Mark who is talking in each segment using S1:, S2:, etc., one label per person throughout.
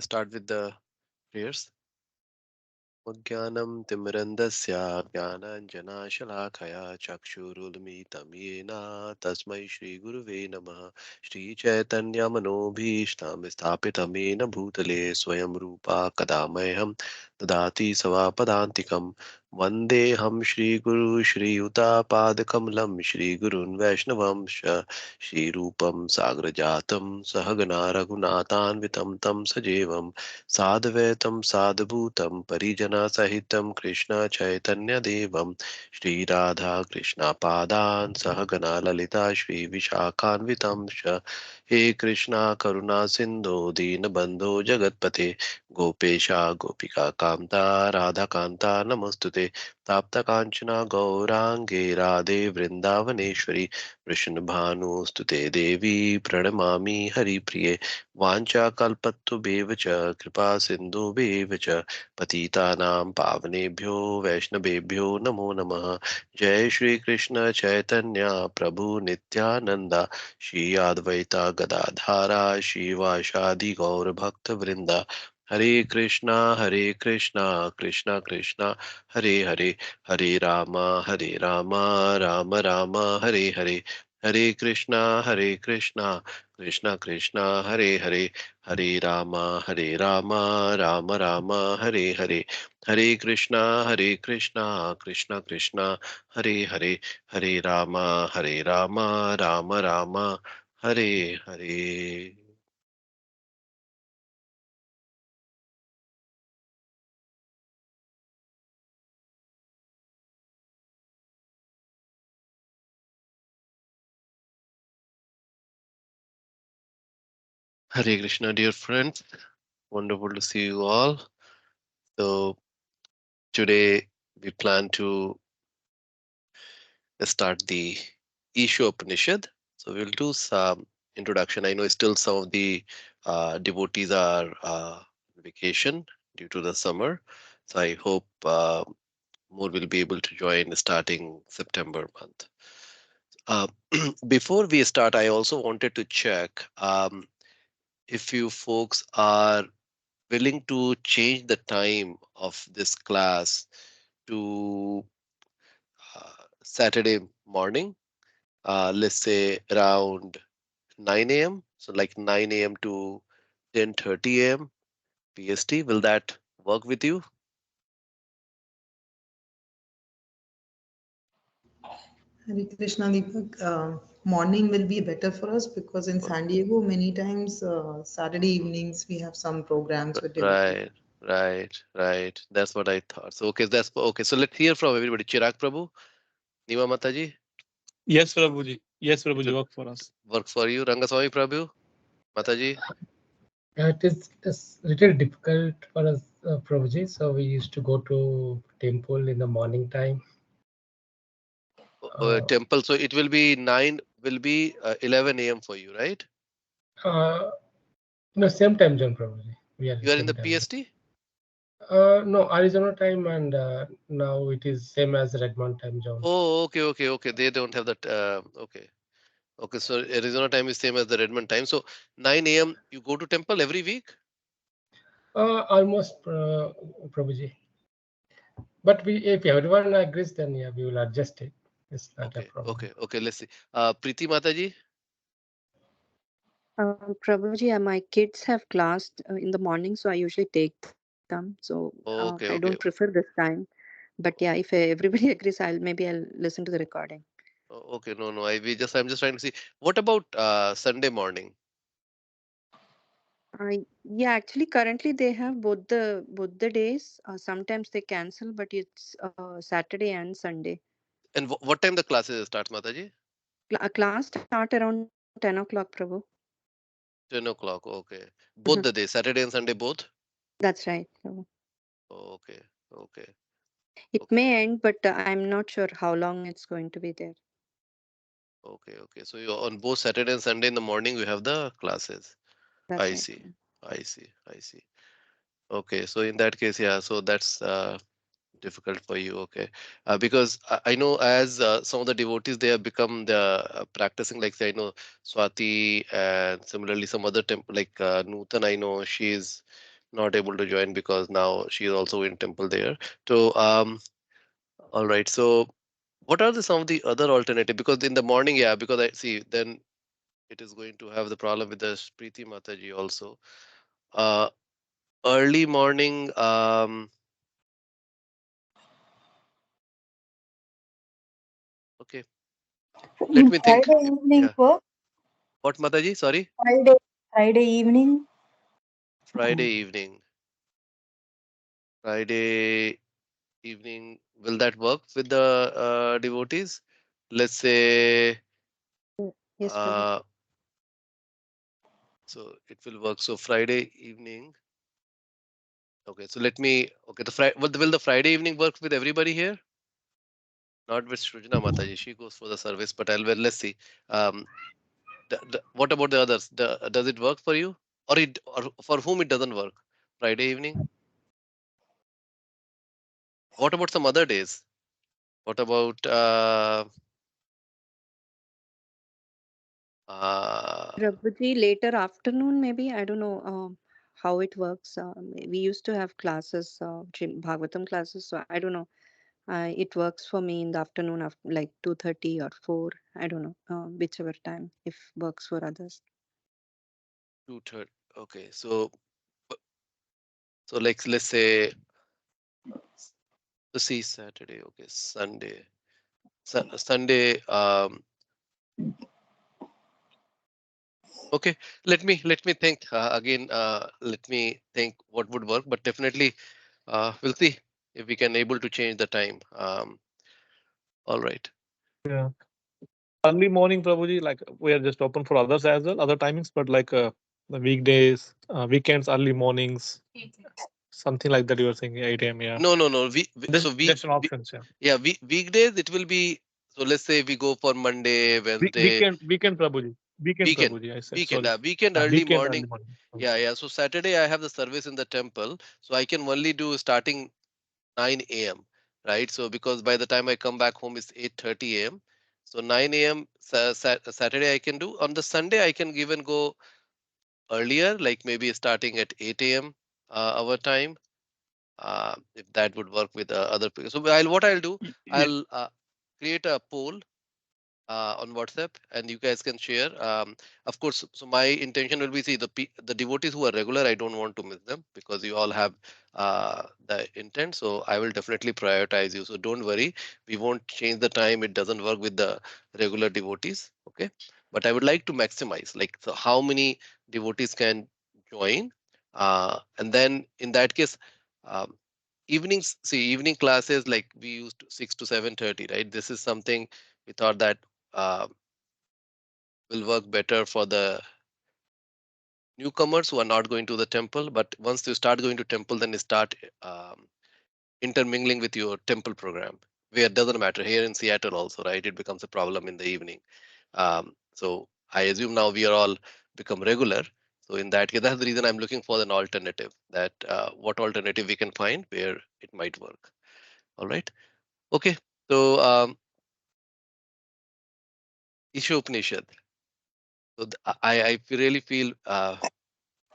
S1: Start with the prayers. Jnanam Timirandasya Jnananjanashalakhaya Chakshurulmitam Yena Tasmai Shri Guruve Namaha Shri Chaitanya Manobhishtam Sthapitam Yena Bhutale Swayam Rupa Kadamayam Dadati Savapadantikam Vandeham Shri Guru Shri Yuta Padakamalam Shri Gurun Vaishnavam Shri Rupam Sagrajatam Sahagana Raghunathanvitam Tam Sajevam साधवैतं साधभूतं परिजनसहितं Krishna चैतन्यदेवं Shri Radha कृष्णपादान् सहगना Lalita श्रीविशाखान्वितं च हे कृष्णा करुणा सिन्धो दीनबन्धो जगत्पते गोपेशा गोपिका कान्ता राधाकान्ता नमोऽस्तुते ताप्तकाञ्चना गौराङ्गे राधे वृन्दावनेश्वरि वृषणभानुस्तुते देवी प्रणमामि हरिप्रिये वाञ्छाकल्पतरुभ्यश्च कृपा सिन्धुभ्यश्च च पतितानां पावनेभ्यो वैष्णवेभ्यो नमो नमः। जय श्री कृष्ण चैतन्य प्रभु नित्यानंद श्री अद्वैता गदाधारा श्रीवासादि गौर भक्त वृंदा हरे Krishna Krishna Krishna Hare Hare Hare Ram Ram Ram Hare Hare Hare Krishna Krishna Krishna Hare Hare Hare Ram Ram Ram Hare Hare Hare Krishna Krishna Krishna Hare Hare Hare Ram Ram Ram Hare Hare. Hare Krishna, dear friends. Wonderful to see you all. So today we plan to start the Isho Upanishad. So we'll do some introduction. I know still some of the devotees are on vacation due to the summer. So I hope more will be able to join starting September month. Uh, Before we start, I also wanted to check if you folks are willing to change the time of this class to Saturday morning, let's say around 9 a.m. So like 9 a.m. to 10:30 a.m. PST. Will that work with you?
S2: Hare Krishna Deepak. Morning will be better for us because in San Diego, many times Saturday evenings we have some programs with devotees.
S1: Right, right. That's what I thought. So okay, that's okay. So let's hear from everybody. Chirag Prabhu, Nima Mataji,
S3: Yes, Prabhuji. Yes,
S1: it
S3: Prabhuji,
S1: will
S3: work for us.
S1: work for you. Rangaswamy Prabhu, Mataji.
S4: It is little difficult for us, Prabhuji. So we used to go to temple in the morning time. Uh,
S1: Temple. So it will be 9, will be 11 a.m. for you, right?
S4: uh, no, same time zone, Prabhuji. We are the
S1: You are in
S4: same
S1: the
S4: time zone.
S1: PST?
S4: No, Arizona time, and now it is same as Redmond time zone.
S1: Oh, okay. They don't have that. Okay. Okay, so Arizona time is same as the Redmond time. So 9 a.m. you go to temple every week?
S4: Almost, Prabhuji. But we, if everyone agrees, then yeah, we will adjust it. It's not a problem.
S1: Okay. Let's see. Preeti Mataji.
S5: Prabhuji, my kids have class in the morning, so I usually take them. So I don't prefer
S1: Okay.
S5: this time. But yeah, if everybody agrees, I'll listen to the recording.
S1: Okay. No. I'm just trying to see. What about Sunday morning?
S5: Yeah, actually, currently they have both the days. Sometimes they cancel, but it's Saturday and Sunday.
S1: And what time the classes start, Mataji?
S5: Class start around 10 o'clock, Prabhu.
S1: 10 o'clock. Okay.
S5: Mhm.
S1: Both the days, Saturday and Sunday, both?
S5: That's right, Prabhu.
S1: Okay. Okay.
S5: It
S1: Okay.
S5: may end, but I'm not sure how long it's going to be there.
S1: Okay. So you on both Saturday and Sunday in the morning you have the classes.
S5: That's
S1: I
S5: right.
S1: see. I see. Okay. So in that case, yeah. So that's difficult for you, okay? Because I know as some of the devotees they have become the practicing, like say I know Swati and similarly some other temple like Nutan. I know she's not able to join because now she is also in temple there. So all right. So what are some of the other alternative? Because in the morning, yeah, because I see then it is going to have the problem with the Preeti Mataji also. Uh, early morning. Okay. Let
S6: In
S1: me think.
S6: Friday evening
S1: Yeah.
S6: work,
S1: What Mataji? Sorry.
S6: Friday evening,
S1: Friday evening. Friday evening. Will that work with the devotees? Let's say.
S5: Yes, Prabhu.
S1: Uh, so it will work. So Friday evening. Okay. So let me. Okay. The Friday. Will the Friday evening work with everybody here? Not with Shrujana Mataji. She goes for the service. But I'll. Well, let's see. Um, what about the others? Does it work for you, or for whom it doesn't work? Friday evening. What about some other days? What about uh,
S5: Prabhuji, later afternoon, maybe. I don't know how it works. We used to have classes, Bhagavatam classes. So I don't know. It works for me in the afternoon, after like 2:30 or 4. I don't know, whichever time if works for others.
S1: 2:30? Okay, so like let's say let's see Saturday. Okay, Sunday. Sunday. Okay, let me think again. Let me think what would work, but definitely we'll see if we can able to change the time. All right.
S3: Yeah. Early morning, Prabhuji, like we are just open for others as well, other timings, but like the weekdays, weekends, early mornings, something like that. You were saying 8 a.m. Yeah.
S1: No, no, no.
S3: Just just an options. Yeah.
S1: Yeah, weekdays it will be. So let's say we go for Monday, Wednesday,
S3: Weekend, Prabhuji. Weekend,
S1: weekend,
S3: Prabhuji. I said
S1: weekend,
S3: sorry.
S1: weekend early
S3: Weekend,
S1: morning.
S3: early morning.
S1: Yeah, yeah. So Saturday I have the service in the temple, so I can only do starting 9 a.m. Right. So because by the time I come back home it's 8:30 a.m. So 9 a.m. Saturday I can do. On the Sunday I can even go earlier, like maybe starting at 8 a.m. Our time. If that would work with other people. So what I'll do,
S3: Yeah.
S1: I'll create a poll on WhatsApp, and you guys can share. Of course, so my intention will be see the devotees who are regular. I don't want to miss them because you all have the intent. So I will definitely prioritize you. So don't worry, we won't change the time. It doesn't work with the regular devotees. Okay, but I would like to maximize like so how many devotees can join, and then in that case. Um, evenings see evening classes like we used 6 to 7:30, right? This is something we thought that uh, will work better for the newcomers who are not going to the temple. But once you start going to temple, then you start intermingling with your temple program. Where it doesn't matter here in Seattle also, right? It becomes a problem in the evening. So I assume now we are all become regular. So in that case, that's the reason I'm looking for an alternative. That what alternative we can find where it might work. All right. Okay. So Isho Upanishad. So I really feel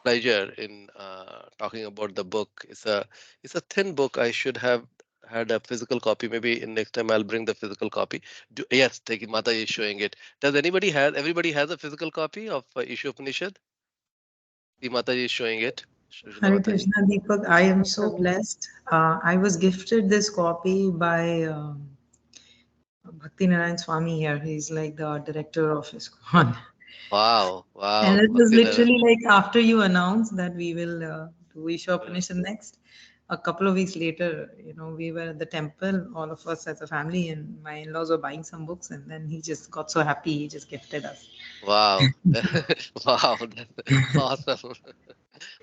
S1: pleasure in talking about the book. It's a thin book. I should have had a physical copy. Maybe in next time I'll bring the physical copy. Yes, take it. Mata is showing it. Does everybody has a physical copy of Isho Upanishad? The Mataji is showing it. Shrujana
S2: Hare
S1: Mataji.
S2: Krishna Deepak, I am
S5: Yes,
S2: so
S5: Prabhu.
S2: blessed. I was gifted this copy by Bhakti Narayan Swami here. He's like the director of ISKCON.
S1: Wow,
S2: And
S1: wow.
S2: it was
S1: Bhakti Narayan.
S2: literally like after you announced that we will do Isha
S1: Uh,
S2: Upanishad next, a couple of weeks later, we were at the temple, all of us as a family, and my in-laws were buying some books, and then he just got so happy, he just gifted us.
S1: Wow. Wow. That's awesome.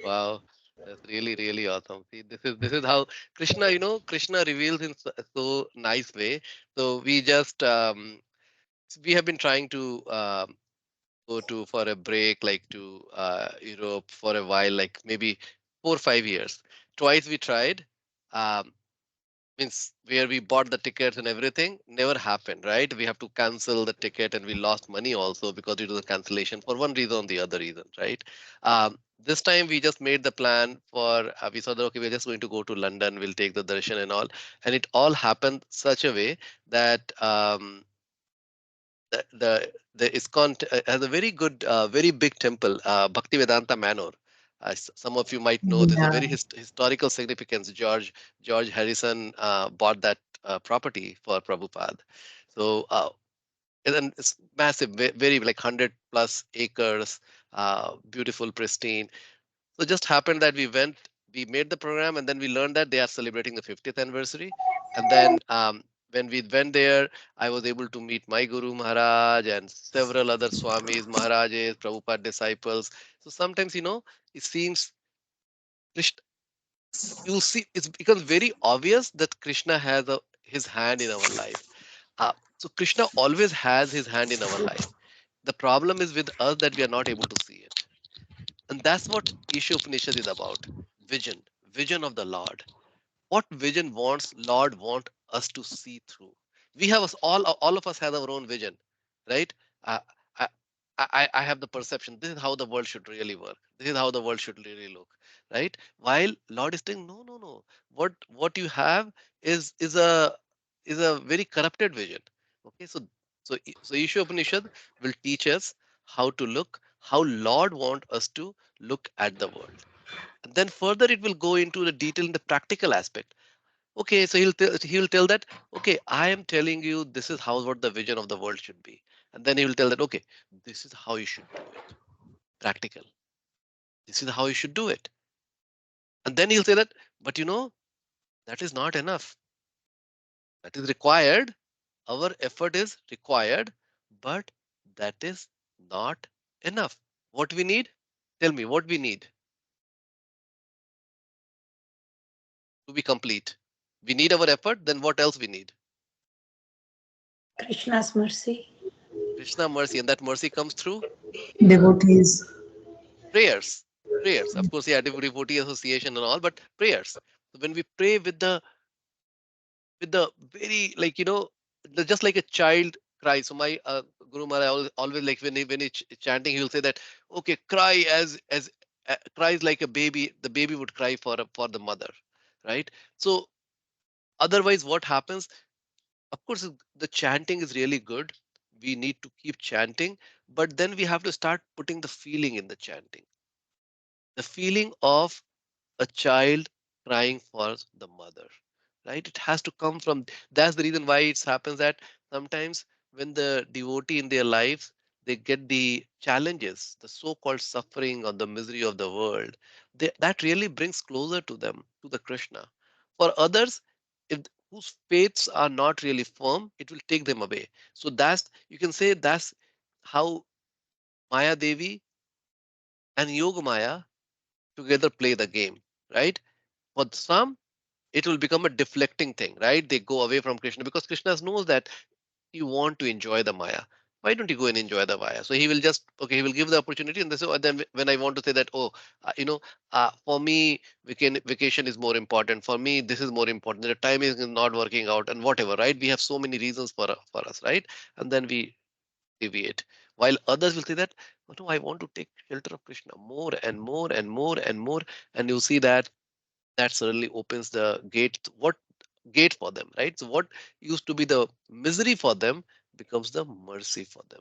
S1: Wow. That's really, really awesome. See, this is how Krishna, Krishna reveals in so nice way. So we have been trying to go to for a break, like to Europe for a while, like maybe 4 or 5 years. Twice we tried. Um, means where we bought the tickets and everything never happened, right? We have to cancel the ticket and we lost money also because due to the cancellation for one reason or the other reason, right? This time we just made the plan for, we saw that, okay, we're just going to go to London, we'll take the darshan and all. And it all happened such a way that the ISKCON has a very good, very big temple, Bhaktivedanta Manor. Some of you might know there's a
S2: Yeah.
S1: very historical significance. George Harrison bought that property for Prabhupada. So and then it's massive, very like 100+ acres, beautiful, pristine. So just happened that we made the program, and then we learned that they are celebrating the 50th anniversary. And then when we went there, I was able to meet my Guru Maharaj and several other Swamis, Maharajas, Prabhupada disciples. So sometimes, it seems Krishna, you'll see it becomes very obvious that Krishna has his hand in our life. So Krishna always has his hand in our life. The problem is with us that we are not able to see it. And that's what Isha Upanishad is about. Vision, vision of the Lord. What vision wants Lord want us to see through? We have all of us have our own vision, right? Uh, I, I have the perception this is how the world should really work. This is how the world should really look, right? While Lord is saying, no, no, no. What you have is a very corrupted vision. Okay, so Isha Upanishad will teach us how to look, how Lord want us to look at the world. And then further it will go into the detail in the practical aspect. Okay, so he'll tell that, okay, I am telling you this is how what the vision of the world should be. And then he will tell that, okay, this is how you should do it. Practical. This is how you should do it. And then he'll say that, but that is not enough. That is required. Our effort is required, but that is not enough. What we need? Tell me what we need to be complete. We need our effort, then what else we need?
S6: Krishna's mercy.
S1: Krishna mercy, and that mercy comes through
S2: Devotees.
S1: prayers. Prayers, of course, yeah, devotee association and all, but prayers. So when we pray with the very, like, just like a child cries. So my Guru Maharaj always, like, when he chanting, he will say that, okay, cry as cries like a baby. The baby would cry for the mother, right? So otherwise, what happens? Of course, the chanting is really good. We need to keep chanting, but then we have to start putting the feeling in the chanting. The feeling of a child crying for the mother, right? It has to come from, that's the reason why it happens that sometimes when the devotee in their lives, they get the challenges, the so-called suffering or the misery of the world, that really brings closer to them, to the Krishna. For others, if whose faiths are not really firm, it will take them away. So that's, you can say, that's how Maya Devi and Yoga Maya together play the game, right? For some, it will become a deflecting thing, right? They go away from Krishna because Krishna knows that you want to enjoy the Maya. Why don't you go and enjoy the Maya? So he will just, okay, he will give the opportunity, and then when I want to say that, oh, for me, vacation is more important. For me, this is more important. The time is not working out, and whatever, right? We have so many reasons for us, right? And then we deviate. While others will say that, oh, no, I want to take shelter of Krishna more and more and more and more, and you see that suddenly opens the gate. What gate for them, right? So what used to be the misery for them becomes the mercy for them,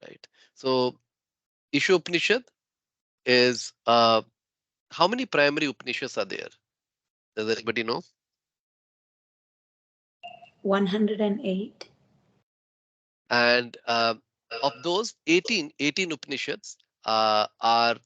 S1: right? So Isha Upanishad is, how many primary Upanishads are there? Does anybody know?
S6: 108.
S1: And of those 18 Upanishads are,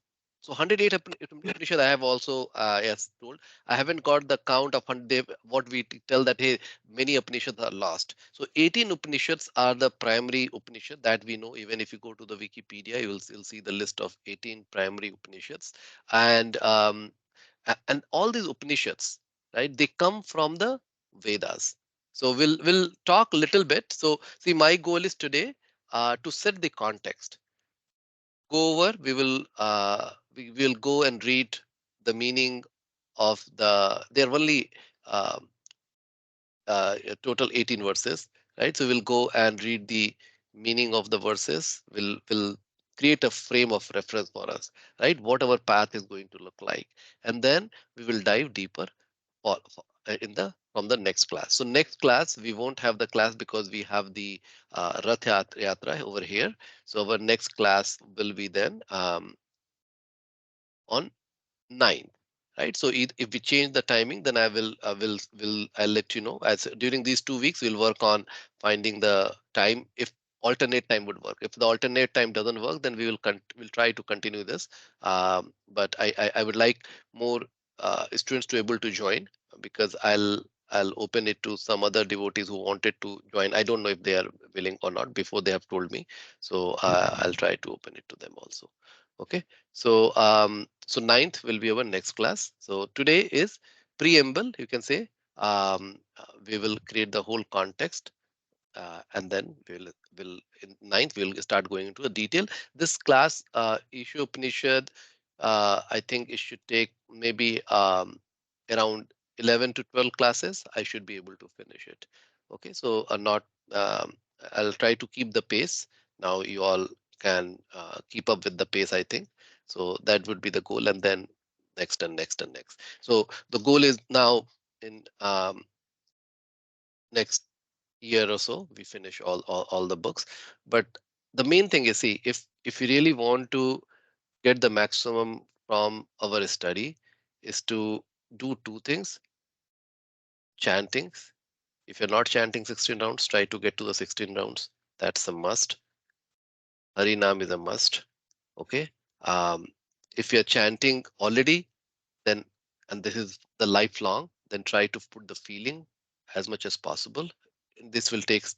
S1: so 108 Upanishad I have also, yes, told. I haven't got the count of 100, what we tell that, hey, many Upanishads are lost. So 18 Upanishads are the primary Upanishad that we know. Even if you go to the Wikipedia, you'll see the list of 18 primary Upanishads. And and all these Upanishads, right, they come from the Vedas. So we'll talk a little bit. So see, my goal is today to set the context. Go over. We will go and read the meaning of There are only um total 18 verses, right? So we'll go and read the meaning of the verses. We'll create a frame of reference for us, right? What our path is going to look like, and then we will dive deeper in the from the next class. So next class we won't have the class because we have the Yatra over here. So our next class will be then on 9, right? So if we change the timing, then I'll let you know. As during these 2 weeks we'll work on finding the time, if alternate time would work. If the alternate time doesn't work, then we'll try to continue this. But I would like more students to able to join, because I'll open it to some other devotees who wanted to join. I don't know if they are willing or not before they have told me. So I'll try to open it to them also. Okay. So 9th will be our next class. So today is preamble, you can say. We will create the whole context, and then we'll in 9th we'll start going into the detail. This class, Isho Upanishad, I think it should take maybe around 11 to 12 classes. I should be able to finish it. Okay, so not I'll try to keep the pace. Now you all can keep up with the pace, I think. So that would be the goal, and then next and next and next. So the goal is now in next year or so we finish all the books. But the main thing is, see, if you really want to get the maximum from our study, is to do two things: chantings. If you're not chanting 16 rounds, try to get to the 16 rounds. That's a must. Harinam is a must. Okay. um, if you're chanting already, then, and this is the lifelong, then try to put the feeling as much as possible. This will takes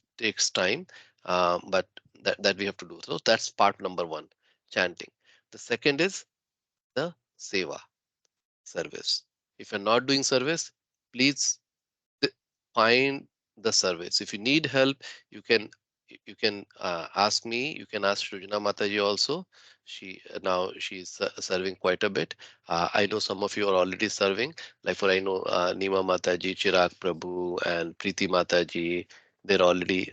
S1: time, but that we have to do. So that's part number one: chanting. The second is the seva, service. If you're not doing service, please find the service. If you need help, you can ask me. You can ask Shrujana Mataji also. Now she's serving quite a bit. I know some of you are already serving. Like for I know Nima Mataji, Chirag Prabhu, and Preeti Mataji. They're already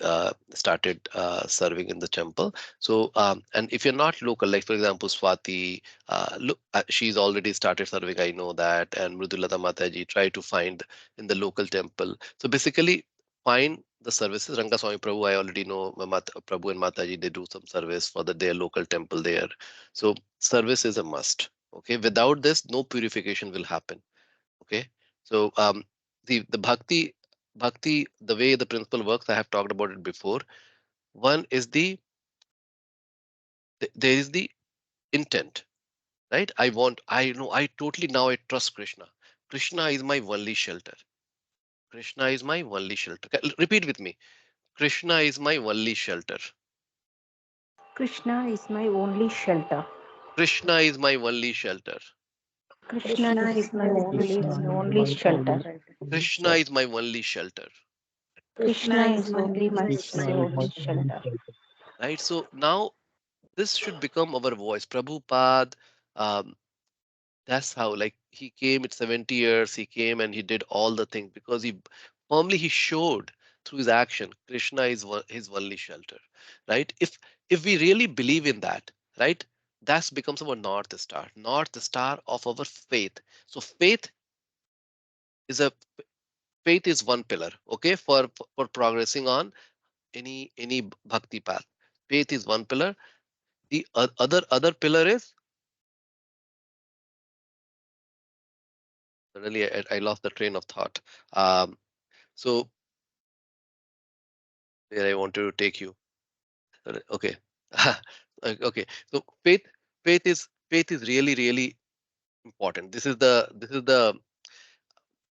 S1: started serving in the temple. So and if you're not local, like for example Swati, look, she's already started serving. I know that, and Mrudulata Mataji. Try to find in the local temple. So basically, find the services. Rangaswamy Prabhu, I already know. Prabhu and Mataji, they do some service for their local temple there. So service is a must. Okay, without this, no purification will happen. Okay, so the bhakti, the way the principle works, I have talked about it before. One is there is the intent, right? I know, I totally now I trust Krishna. Krishna is my only shelter. Krishna is my only shelter. Repeat with me. Krishna is my only shelter.
S6: Krishna is my only shelter.
S1: Krishna is my only shelter.
S6: Krishna is my
S3: Krishna is
S6: only
S3: my
S6: shelter.
S3: only
S1: Krishna
S3: shelter.
S1: is my only shelter.
S6: Krishna is only my
S3: Krishna is my
S6: only
S3: only
S6: shelter.
S3: shelter.
S1: Right. So now this should become our voice. Prabhupada, um, that's how, like, he came at 70 years, he came and he did all the things because he firmly he showed through his action Krishna is his only shelter. Right. If we really believe in that, right, that becomes our north star of our faith. So is a faith is one pillar, okay, for progressing on any bhakti path. Faith is one pillar. The other pillar is, suddenly I lost the train of thought. So where I wanted to take you. Okay. Okay. So faith is really important. This is the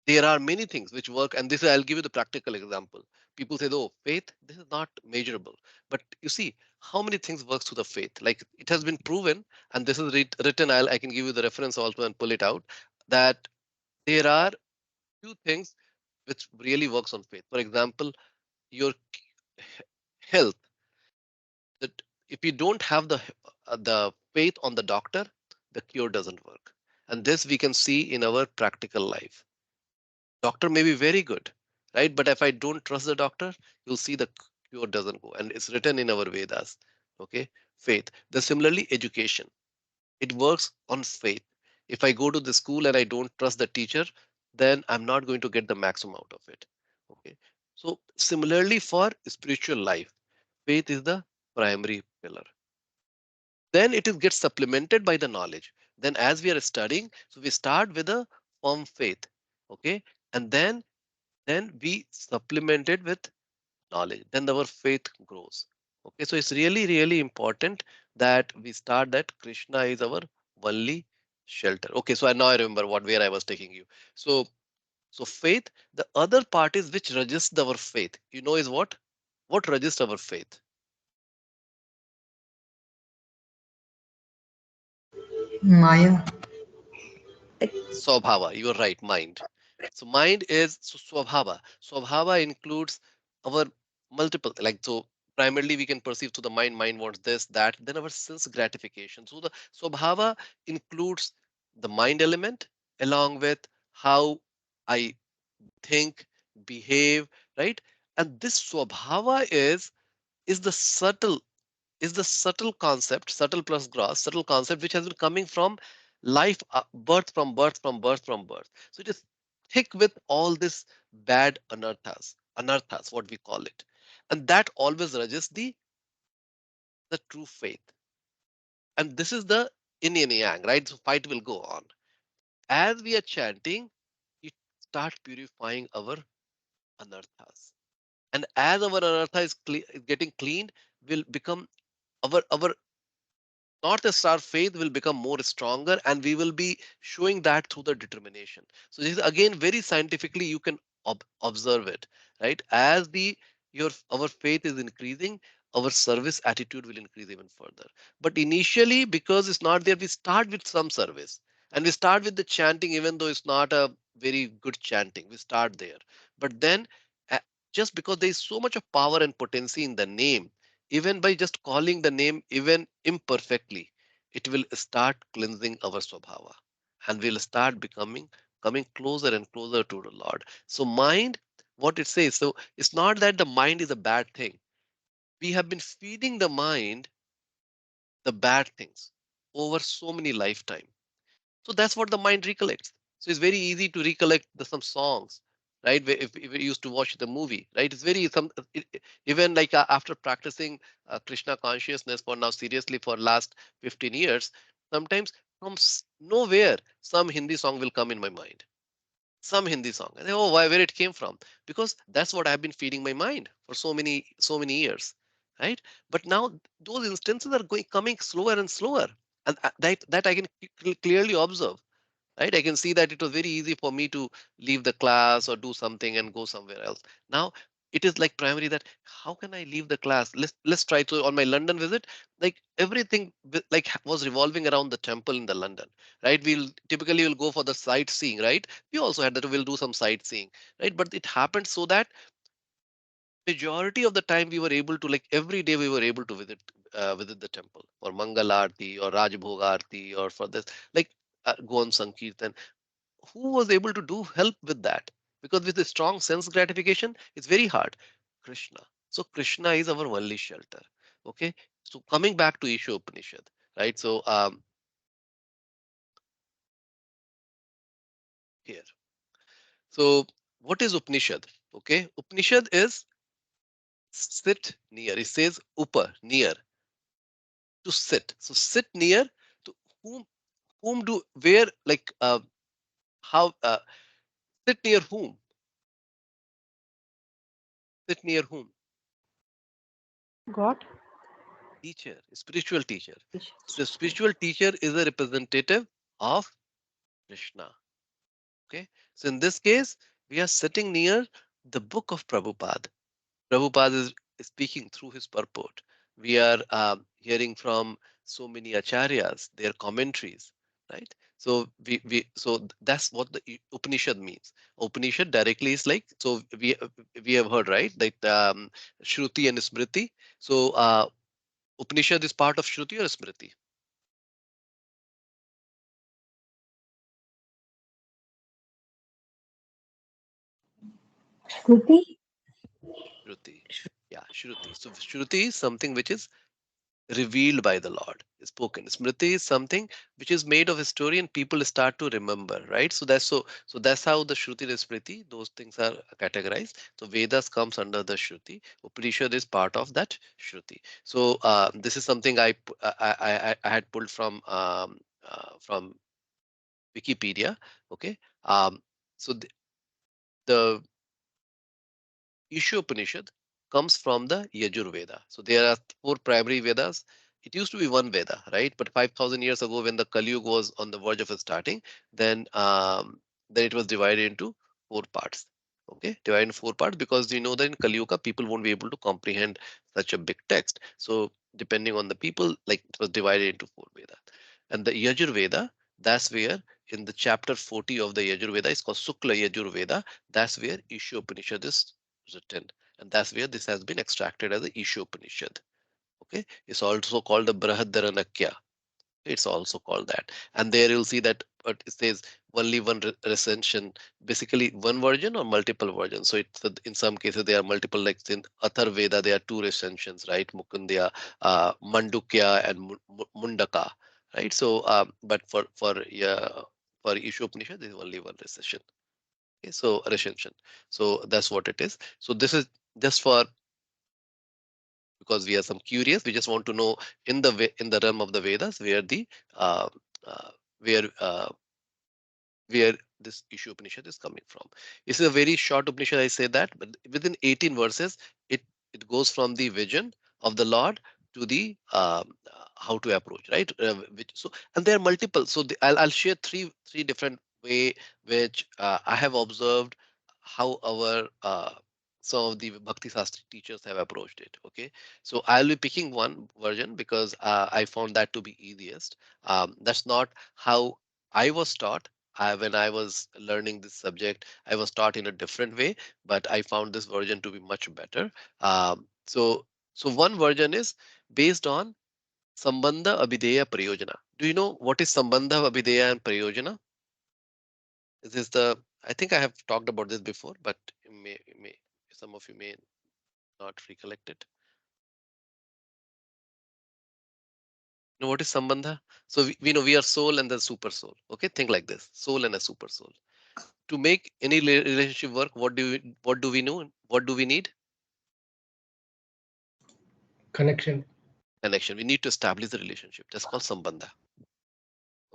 S1: there are many things which work, and this I'll give you the practical example. People say, oh, faith, this is not measurable. But you see how many things works through the faith. Like it has been proven, and this is written. I can give you the reference also and pull it out, that there are few things which really works on faith. For example, your health. That if you don't have the faith on the doctor, the cure doesn't work. And this we can see in our practical life. Doctor may be very good, right? But if I don't trust the doctor, you'll see the cure doesn't go. And it's written in our Vedas. Okay. faith. The similarly education, it works on faith. If I go to the school and I don't trust the teacher, then I'm not going to get the maximum out of it. Okay. So similarly for spiritual life, faith is the primary pillar. Then it is gets supplemented by the knowledge. Then as we are studying, so we start with a firm faith. Okay. And then we supplement it with knowledge, then our faith grows. Okay, so it's really, really important that we start that Krishna is our only shelter. Okay, so I now I remember what where I was taking you. So faith, the other part is which resists our faith. You know, is what resists our faith?
S2: Maya.
S1: Swabhava, you are right, mind. So mind is swabhava. Swabhava includes our multiple, like so primarily we can perceive to the mind, mind wants this, that, then our sense gratification. So the swabhava includes the mind element along with how I think, behave, right? And this swabhava is the subtle is the subtle concept, subtle plus gross, subtle concept which has been coming from life, birth from birth from birth from birth. So it is thick with all this bad anarthas, what we call it, and that always resists the true faith. And this is the yin and yang, right? So fight will go on as we are chanting. It start purifying our anarthas, and as our anartha is getting cleaned, will become our North Star faith will become more stronger, and we will be showing that through the determination. So this is again very scientifically you can observe it, right? As the your our faith is increasing, our service attitude will increase even further. But initially, because it's not there, we start with some service, and we start with the chanting, even though it's not a very good chanting. We start there, but then uh, just because there is so much of power and potency in the name, even by just calling the name, even imperfectly, it will start cleansing our swabhava, and we'll start becoming coming closer and closer to the Lord. So, mind, what it says, so it's not that the mind is a bad thing. We have been feeding the mind the bad things over so many lifetime. So that's what the mind recollects. So it's very easy to recollect some songs, right? If you used to watch the movie, right? It's very even like after practicing Krishna consciousness for now seriously for last 15 years, sometimes from nowhere some Hindi song will come in my mind, some Hindi song. And oh, why, where it came from? Because that's what I've been feeding my mind for so many years, right? But now those instances are going coming slower and slower, and that I can clearly observe, right? I can see that it was very easy for me to leave the class or do something and go somewhere else. Now it is like primary that how can I leave the class? Let's try to on my London visit, like everything was revolving around the temple in the London, right? We'll typically will go for the sightseeing, right? We also had that we'll do some sightseeing, right? But it happened so that majority of the time we were able to like every day we were able to visit the temple for Mangal Aarti or Rajbhog Aarti or for this like go on Sankirtan. Who was able to do help with that? Because with a strong sense gratification, it's very hard. Krishna. So Krishna is our only shelter. Okay. So coming back to Isho Upanishad, right? So here. So what is Upanishad? Okay. Upanishad is sit near. It says upper, near, to sit. So sit near to whom do where like how sit near whom? Sit near whom?
S6: God.
S1: Teacher, spiritual teacher.
S6: Teachers.
S1: So spiritual teacher is a representative of Krishna. Okay. So in this case, we are sitting near the book of Prabhupada. Prabhupada is speaking through his purport. We are hearing from so many acharyas, their commentaries, right? So that's what the Upanishad means. Upanishad directly is like so we have heard right that Shruti and Smriti. So Upanishad is part of Shruti or Smriti?
S6: Shruti.
S1: Shruti. Yeah, Shruti. So Shruti is something which is revealed by the Lord, is spoken. Smriti is something which is made of a story and people start to remember, right? So that's how the Shruti and Smriti, those things are categorized. So Vedas comes under the Shruti. Upanishad is part of that Shruti. So this is something I had pulled from Wikipedia. Okay. So the Isho Upanishad comes from the Yajur Veda. So there are four primary Vedas. It used to be one Veda, right? But 5,000 years ago, when the Kali Yuga was on the verge of starting, then then it was divided into four parts. Okay, divided into four parts because you know that in Kali Yuga, people won't be able to comprehend such a big text. So depending on the people, like it was divided into four Vedas. And the Yajur Veda, that's where in the chapter 40 of the Yajur Veda, it's called Sukla Yajur Veda. That's where Isho Upanishad is written, and that's where this has been extracted as the Isho Upanishad. Okay, it's also called the Brahadaranakya. It's also called that, and there you'll see that it says only one recension, basically one version or multiple versions. So it's in some cases there are multiple, like in Athar Veda there are two recensions, right? Mukundya, Mandukya, and Mundaka, right? So, but for Isho Upanishad there is only one recension. Okay, so recension. So that's what it is. So this is just for because we are some curious. We just want to know in the in the realm of the Vedas where the uh, uh, where where this issue Upanishad is coming from. This is a very short Upanishad, I say that, but within 18 verses, it it goes from the vision of the Lord to the how to approach, right? Which so and there are multiple. So I'll share three different way which I have observed how our some of the Bhakti Shastri teachers have approached it. Okay, so I'll be picking one version because I found that to be easiest. That's not how I was taught when I was learning this subject. I was taught in a different way, but I found this version to be much better. So one version is based on Sambandha Abhideya Prayojana. Do you know what is Sambandha Abhideya and Prayojana? This is the I think I have talked about this before, but some of you may not recollect it. You know what is Sambandha? So we know we are soul and the super soul. Okay, think like this: soul and a super soul. To make any relationship work, what do we know? What do we need?
S4: Connection.
S1: Connection. We need to establish the relationship. That's called sambandha.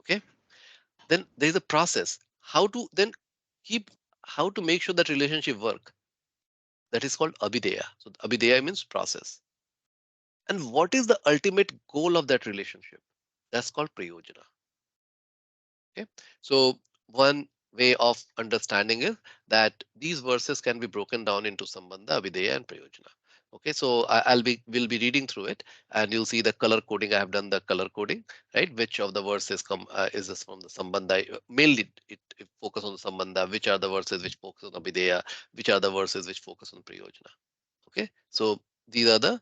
S1: Okay. Then there is a process. How to then keep how to make sure that relationship work. That is called abhideya. So abhideya means process. And what is the ultimate goal of that relationship? That's called prayojana. Okay. So one way of understanding is that these verses can be broken down into Sambandha, Avideya, and Prayojana. Okay, so will be reading through it, and you'll see the color coding. I have done the color coding, right? Which of the verses come is this from the Sambandha? Mainly, it focus on the Sambandha. Which are the verses which focus on Avideya? Which are the verses which focus on Prayojana? Okay, so these are the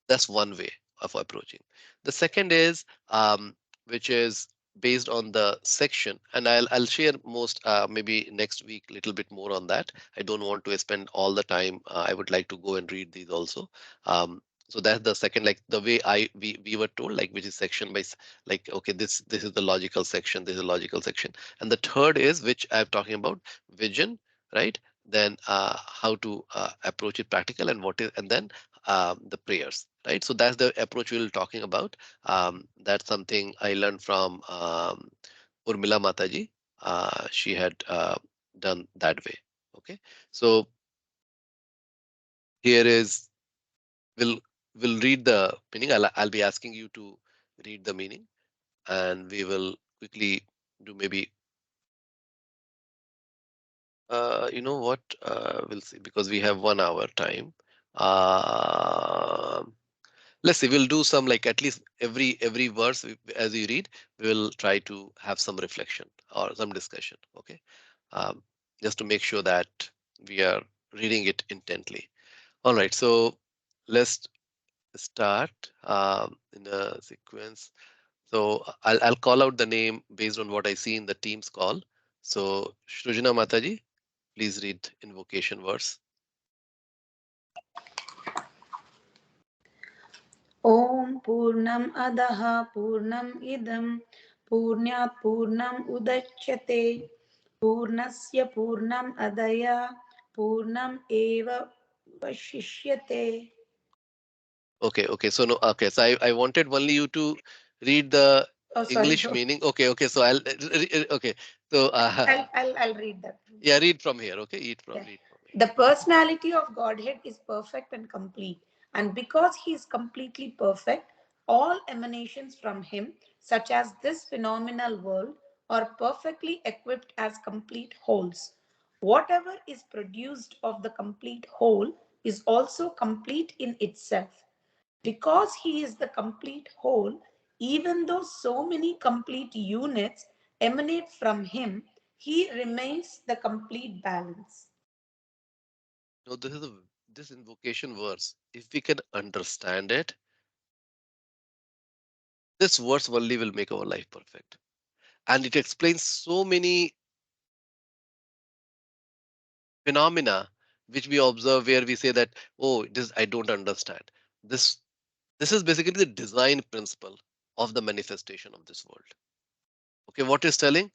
S1: that's one way of approaching. The second is which is based on the section, and I'll share most maybe next week little bit more on that. I don't want to spend all the time. I would like to go and read these also. So that's the second, like the way we were told, like which is section by like okay, this is the logical section, this is a logical section, and the third is which I'm talking about vision, right? Then how to approach it practical and what is and then the prayers, right? So that's the approach we're talking about. That's something I learned from Urmila Mataji. She had done that way. Okay, so here is we'll we'll read the meaning. I'll be asking you to read the meaning, and we will quickly do maybe. You know what? We'll see because we have 1 hour time. Uh, let's see, we'll do some like at least every verse as you read, we will try to have some reflection or some discussion. Okay, um, just to make sure that we are reading it intently. All right, so let's start in a sequence. So I'll call out the name based on what I see in the team's call. So Shrujana Mataji, please read invocation verse.
S7: Om Purnam Adaha Purnam Idam Purnyat Purnam Udachyate Purnasya Purnam Adaya Purnam Eva Vashishyate.
S1: Okay. So no. Okay. So I wanted only you to read the
S7: Oh, sorry.
S1: English meaning. Okay. So I'll. Okay. So
S7: I'll read that.
S1: yeah, read from here. Okay.
S7: Yeah.
S1: Read from here.
S7: The personality of Godhead is perfect and complete. And because he is completely perfect, all emanations from him, such as this phenomenal world, are perfectly equipped as complete wholes. Whatever is produced of the complete whole is also complete in itself. Because he is the complete whole, even though so many complete units emanate from him, he remains the complete balance.
S1: No, this invocation verse. If we can understand it, this verse only will make our life perfect, and it explains so many phenomena which we observe where we say that, oh, this I don't understand. This this is basically the design principle of the manifestation of this world. Okay, what is telling?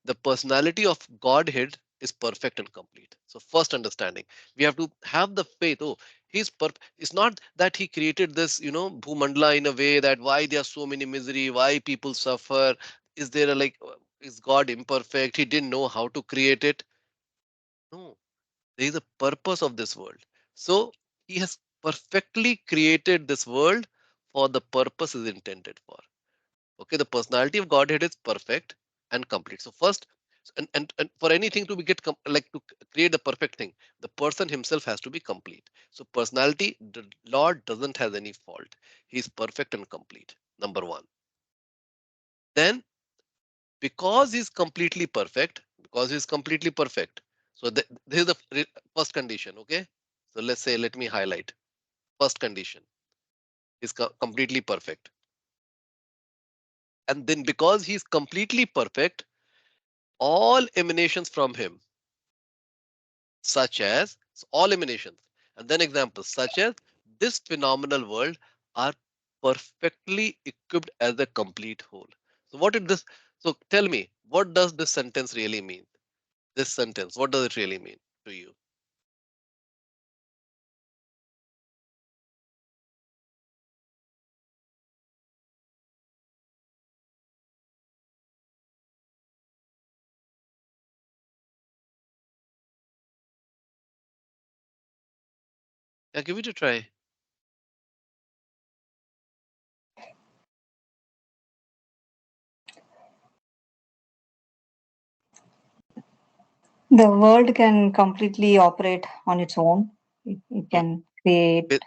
S1: The personality of Godhead is perfect and complete. So first understanding, we have to have the faith. Oh, it's not that he created this, bhumandala in a way that why there are so many misery, why people suffer. Is there a is God imperfect? He didn't know how to create it. No, there is a purpose of this world. So he has perfectly created this world for the purpose is intended for. Okay, the personality of Godhead is perfect and complete. So first, and for anything to be create the perfect thing, the person himself has to be complete. So personality, the Lord doesn't have any fault. He is perfect and complete. Number one. Then because he's completely perfect, so this is the first condition. Okay, so let's say let me highlight first condition is completely perfect, and then because he's completely perfect, all emanations from him, such as so all emanations, and then examples such as this phenomenal world, are perfectly equipped as a complete whole. So what did this? So tell me, what does this sentence really mean? This sentence, what does it really mean to you? Yeah, give it a try.
S8: The world can completely operate on its own. It
S1: Hmm.
S8: can create,
S1: Ba-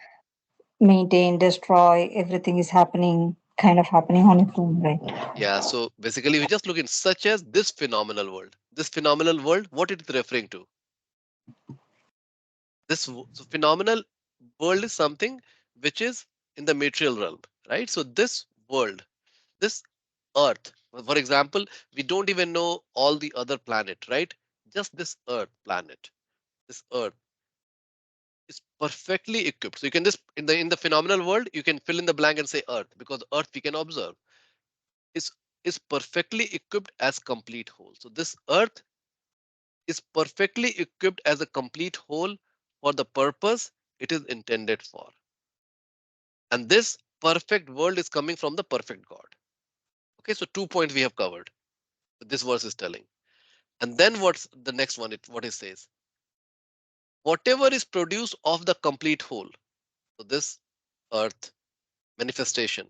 S8: maintain, destroy. Everything is happening, kind of happening on its own, right?
S1: Yeah, so basically we just look in such as this phenomenal world. This phenomenal world, what it is referring to? So phenomenal world is something which is in the material realm, right? So this world, this earth, for example, we don't even know all the other planet, right? Just this earth planet, this earth is perfectly equipped. So you can just in the phenomenal world, you can fill in the blank and say earth, because earth we can observe is is perfectly equipped as complete whole. So this earth is perfectly equipped as a complete whole for the purpose it is intended for. And this perfect world is coming from the perfect God. Okay, so 2 points we have covered. This verse is telling. And then what's the next one? What it says? Whatever is produced of the complete whole. So this earth manifestation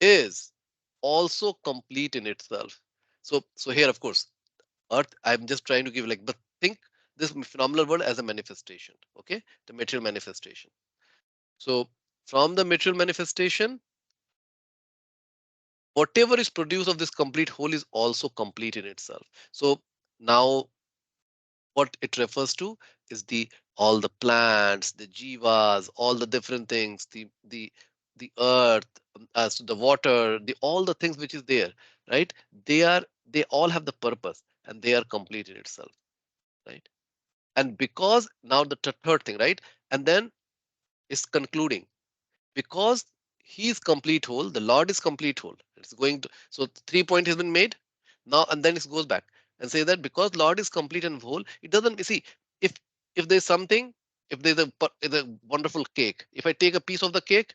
S1: is also complete in itself. So here, of course, earth, I'm just trying to give but think this phenomenal world as a manifestation. Okay, the material manifestation. So from the material manifestation, whatever is produced of this complete whole is also complete in itself. So now what it refers to is the all the plants, the jivas, all the different things, the earth, as to the water, the all the things which is there, right? They all have the purpose and they are complete in itself, right? And because now the third thing, right? And then is concluding, because He is complete whole. The Lord is complete whole. It's going to, so 3 point has been made now, and then it goes back and say that because Lord is complete and whole, it doesn't, you see, if there's something, if there's a wonderful cake, if I take a piece of the cake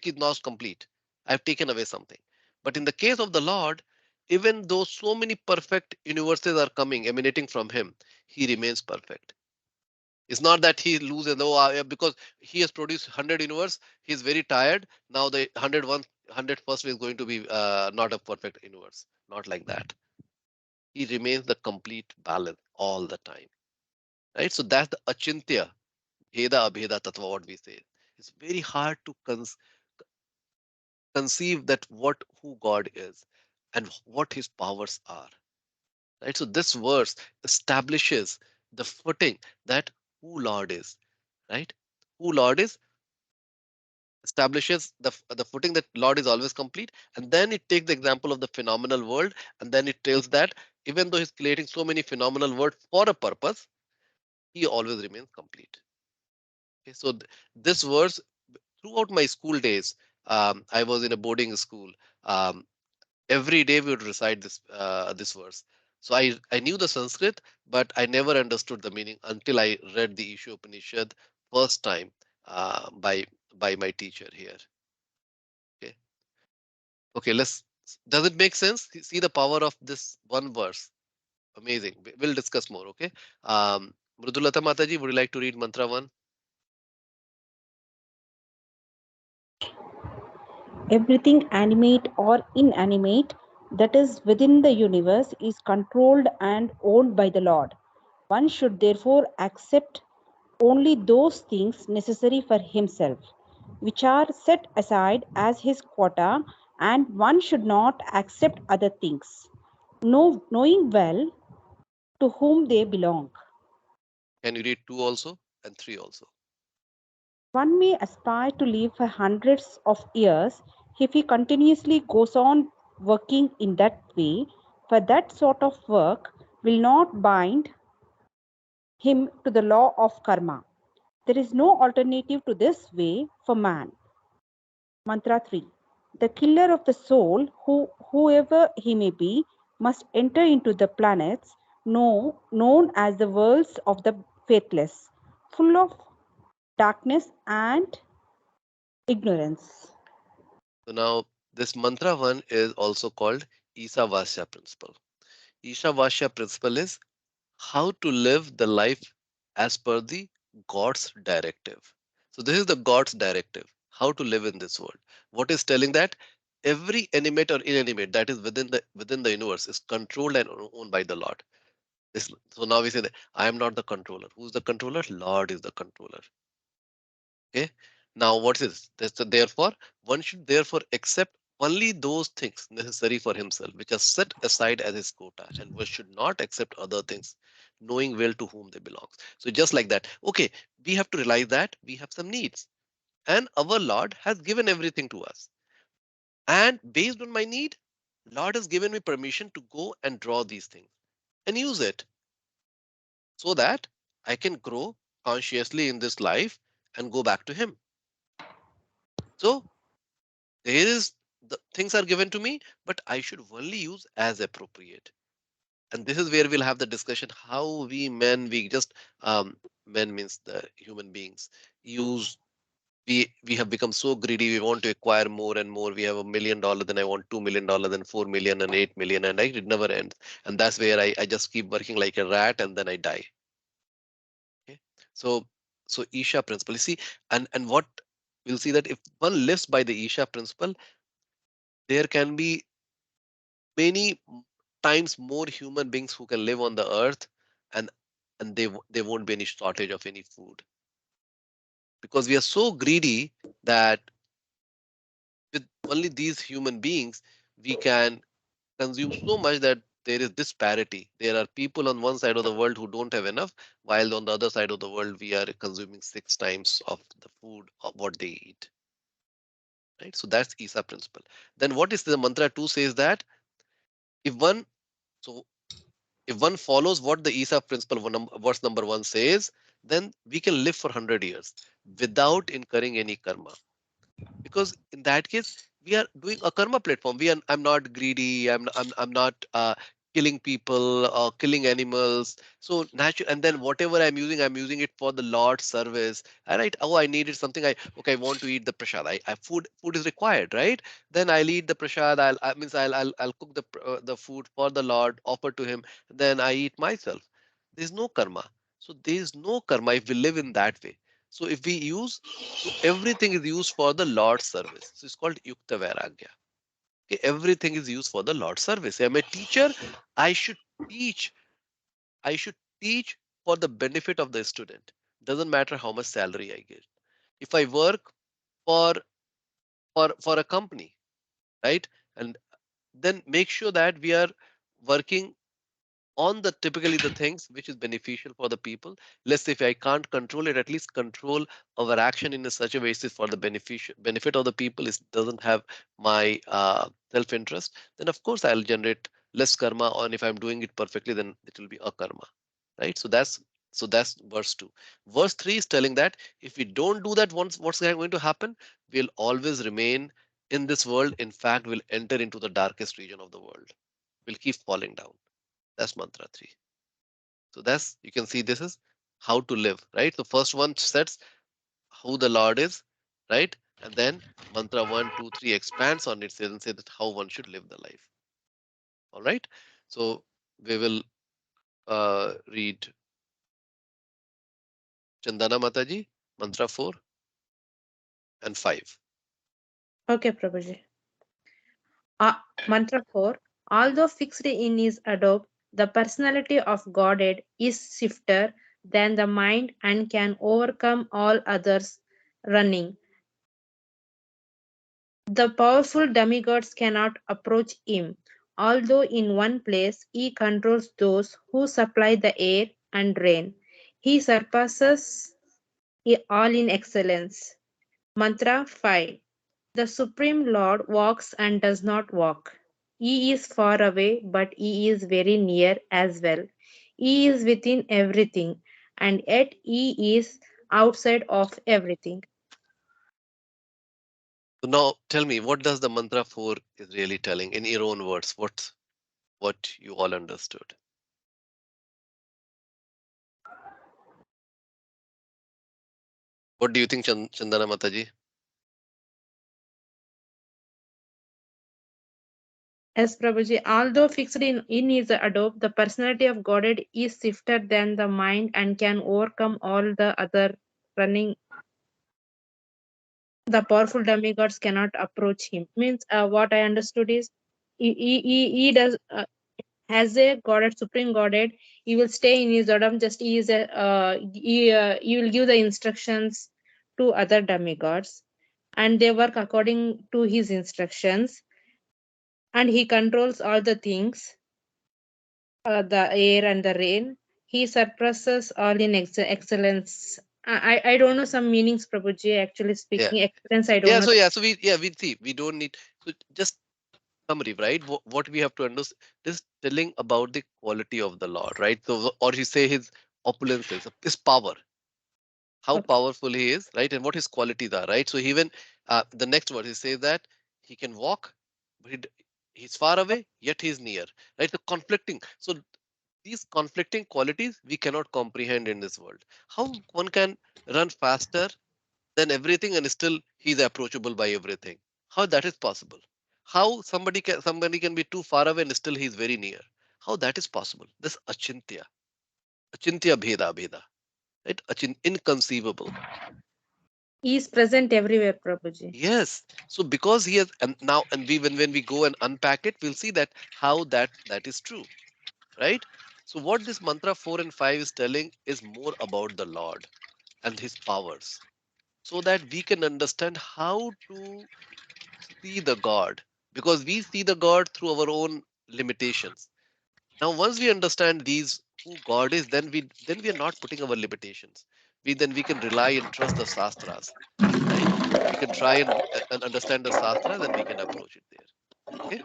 S1: is not complete. I've taken away something. But in the case of the Lord, even though so many perfect universes are coming, emanating from him, he remains perfect. It's not that he loses, no, because he has produced 100 universe, he's very tired. Now the 101st is going to be not a perfect universe. Not like that. He remains the complete balance all the time. Right? So that's the achintya, bheda abheda tattva, what we say. It's very hard to conceive that what who God is and what his powers are. Right? So this verse establishes the footing that who Lord is, right? Who Lord is establishes the footing that Lord is always complete, and then it takes the example of the phenomenal world, and then it tells that even though he's creating so many phenomenal worlds for a purpose, he always remains complete. Okay, so this verse throughout my school days, I was in a boarding school. Um, every day we would recite this verse. So I knew the Sanskrit, but I never understood the meaning until I read the Isho Upanishad first time by my teacher here. Okay. Okay, let's. Does it make sense? See the power of this one verse. Amazing. We'll discuss more. Okay. Mrudulata Mataji, would you like to read mantra one?
S6: Everything animate or inanimate that is within the universe is controlled and owned by the Lord. One should therefore accept only those things necessary for himself, which are set aside as his quota, and one should not accept other things, knowing well to whom they belong.
S1: Can you read two also and three also?
S6: One may aspire to live for hundreds of years if he continuously goes on working in that way, for that sort of work will not bind him to the law of karma. There is no alternative to this way for man. Mantra 3. The killer of the soul, whoever he may be, must enter into the planets known as the worlds of the faithless, full of darkness and ignorance.
S1: So now this mantra one is also called Isa Vasya principle. Isha Vasya principle is how to live the life as per the God's directive. So this is the God's directive, how to live in this world. What is telling that every animate or inanimate that is within the universe is controlled and owned by the Lord. So now we say that I am not the controller. Who's the controller? Lord is the controller. Okay. Now what is this? Therefore, one should therefore accept only those things necessary for himself, which are set aside as his quota, and one should not accept other things, knowing well to whom they belong. So just like that, okay, we have to realize that we have some needs, and our Lord has given everything to us. And based on my need, Lord has given me permission to go and draw these things and use it so that I can grow consciously in this life and go back to Him. So there is the things are given to me, but I should only use as appropriate. And this is where we'll have the discussion how we men, we just men means the human beings use. We have become so greedy. We want to acquire more and more. We have $1 million, then I want $2 million, then 4 million and 8 million, and it never ends. And that's where I just keep working like a rat, and then I die. Okay. So so Isha principle. You see, and what we'll see that if one lives by the Isha principle, there can be many times more human beings who can live on the earth, and there won't be any shortage of any food, because we are so greedy that with only these human beings we can consume so much that there is disparity. There are people on one side of the world who don't have enough, while on the other side of the world we are consuming 6 times of the food of what they eat. Right? So that's Isa principle. Then what is the mantra 2 says that if one so if one follows what the Isa principle verse number 1 says, then we can live for 100 years without incurring any karma. Because in that case we are doing a karma platform. I'm not greedy, I'm not killing people or killing animals. So natural, and then whatever I'm using it for the Lord's service. All right, oh, I needed something, I want to eat the prasad. Food is required, right? Then I'll eat the prasad. I'll cook the food for the Lord, offer to him, then I eat myself. There's no karma. So there's no karma if we live in that way. So if we use, so everything is used for the Lord's service. So it's called Yukta Vairagya. Okay, everything is used for the Lord's service. I'm a teacher. I should teach. I should teach for the benefit of the student. Doesn't matter how much salary I get. If I work for for a company, right? And then make sure that we are working on the typically the things which is beneficial for the people. Let's say if I can't control it, at least control our action in a such a way is for the benefit of the people. It doesn't have my self interest. Then of course I'll generate less karma. Or if I'm doing it perfectly, then it will be a karma, right? So that's verse 2. Verse 3 is telling that if we don't do that, once what's going to happen, we'll always remain in this world. In fact, we'll enter into the darkest region of the world. We'll keep falling down. That's mantra 3. So that's, you can see this is how to live, right? The first one sets who the Lord is, right? And then mantra 1, 2, 3 expands on it, says and say that how one should live the life. All right. So we will read Chandana Mataji, mantra 4 and 5.
S9: Okay, Prabhuji. Mantra 4. Although fixed in his adobe, the personality of Godhead is swifter than the mind and can overcome all others running. The powerful demigods cannot approach him. Although in one place he controls those who supply the air and rain, he surpasses all in excellence. Mantra 5. The Supreme Lord walks and does not walk. He is far away, but he is very near as well. He is within everything, and yet he is outside of everything.
S1: So now tell me, what does the mantra 4 is really telling in your own words? What you all understood? What do you think, Chandana Mataji?
S9: As Prabhuji, although fixed in his adobe, the personality of Godhead is swifter than the mind and can overcome all the other running. The powerful demigods cannot approach him. Means what I understood is he does as a godhead, supreme godhead, he will stay in his Adam. Just he is a he will give the instructions to other demigods, and they work according to his instructions, and he controls all the things, the air and the rain. He surpasses all in excellence. I don't know some meanings, Prabhuji. Actually
S1: Yeah.
S9: speaking, excellence I don't
S1: Yeah.
S9: know.
S1: So we see we don't need, so just summary, right? What we have to understand is telling about the quality of the Lord, right? So, or you say his opulences, his power, how
S9: Okay.
S1: powerful he is, right? And what his qualities are, right? So even the next word, he says that he can walk, but he's far away, yet he's near, right? The conflicting. So these conflicting qualities we cannot comprehend in this world. How one can run faster than everything and still he's approachable by everything? How that is possible? How somebody can be too far away and still he's very near? How that is possible? This achintya bheda, right? Inconceivable.
S9: He is present everywhere, Prabhuji.
S1: Yes. So because he has, and now, and we when we go and unpack it, we'll see that how that is true, right? So what this mantra 4 and 5 is telling is more about the Lord and his powers, so that we can understand how to see the God, because we see the God through our own limitations. Now, once we understand these who God is, then we are not putting our limitations. We can rely and trust the sastras, right? We can try and understand the sastras, and we can approach it there. Okay.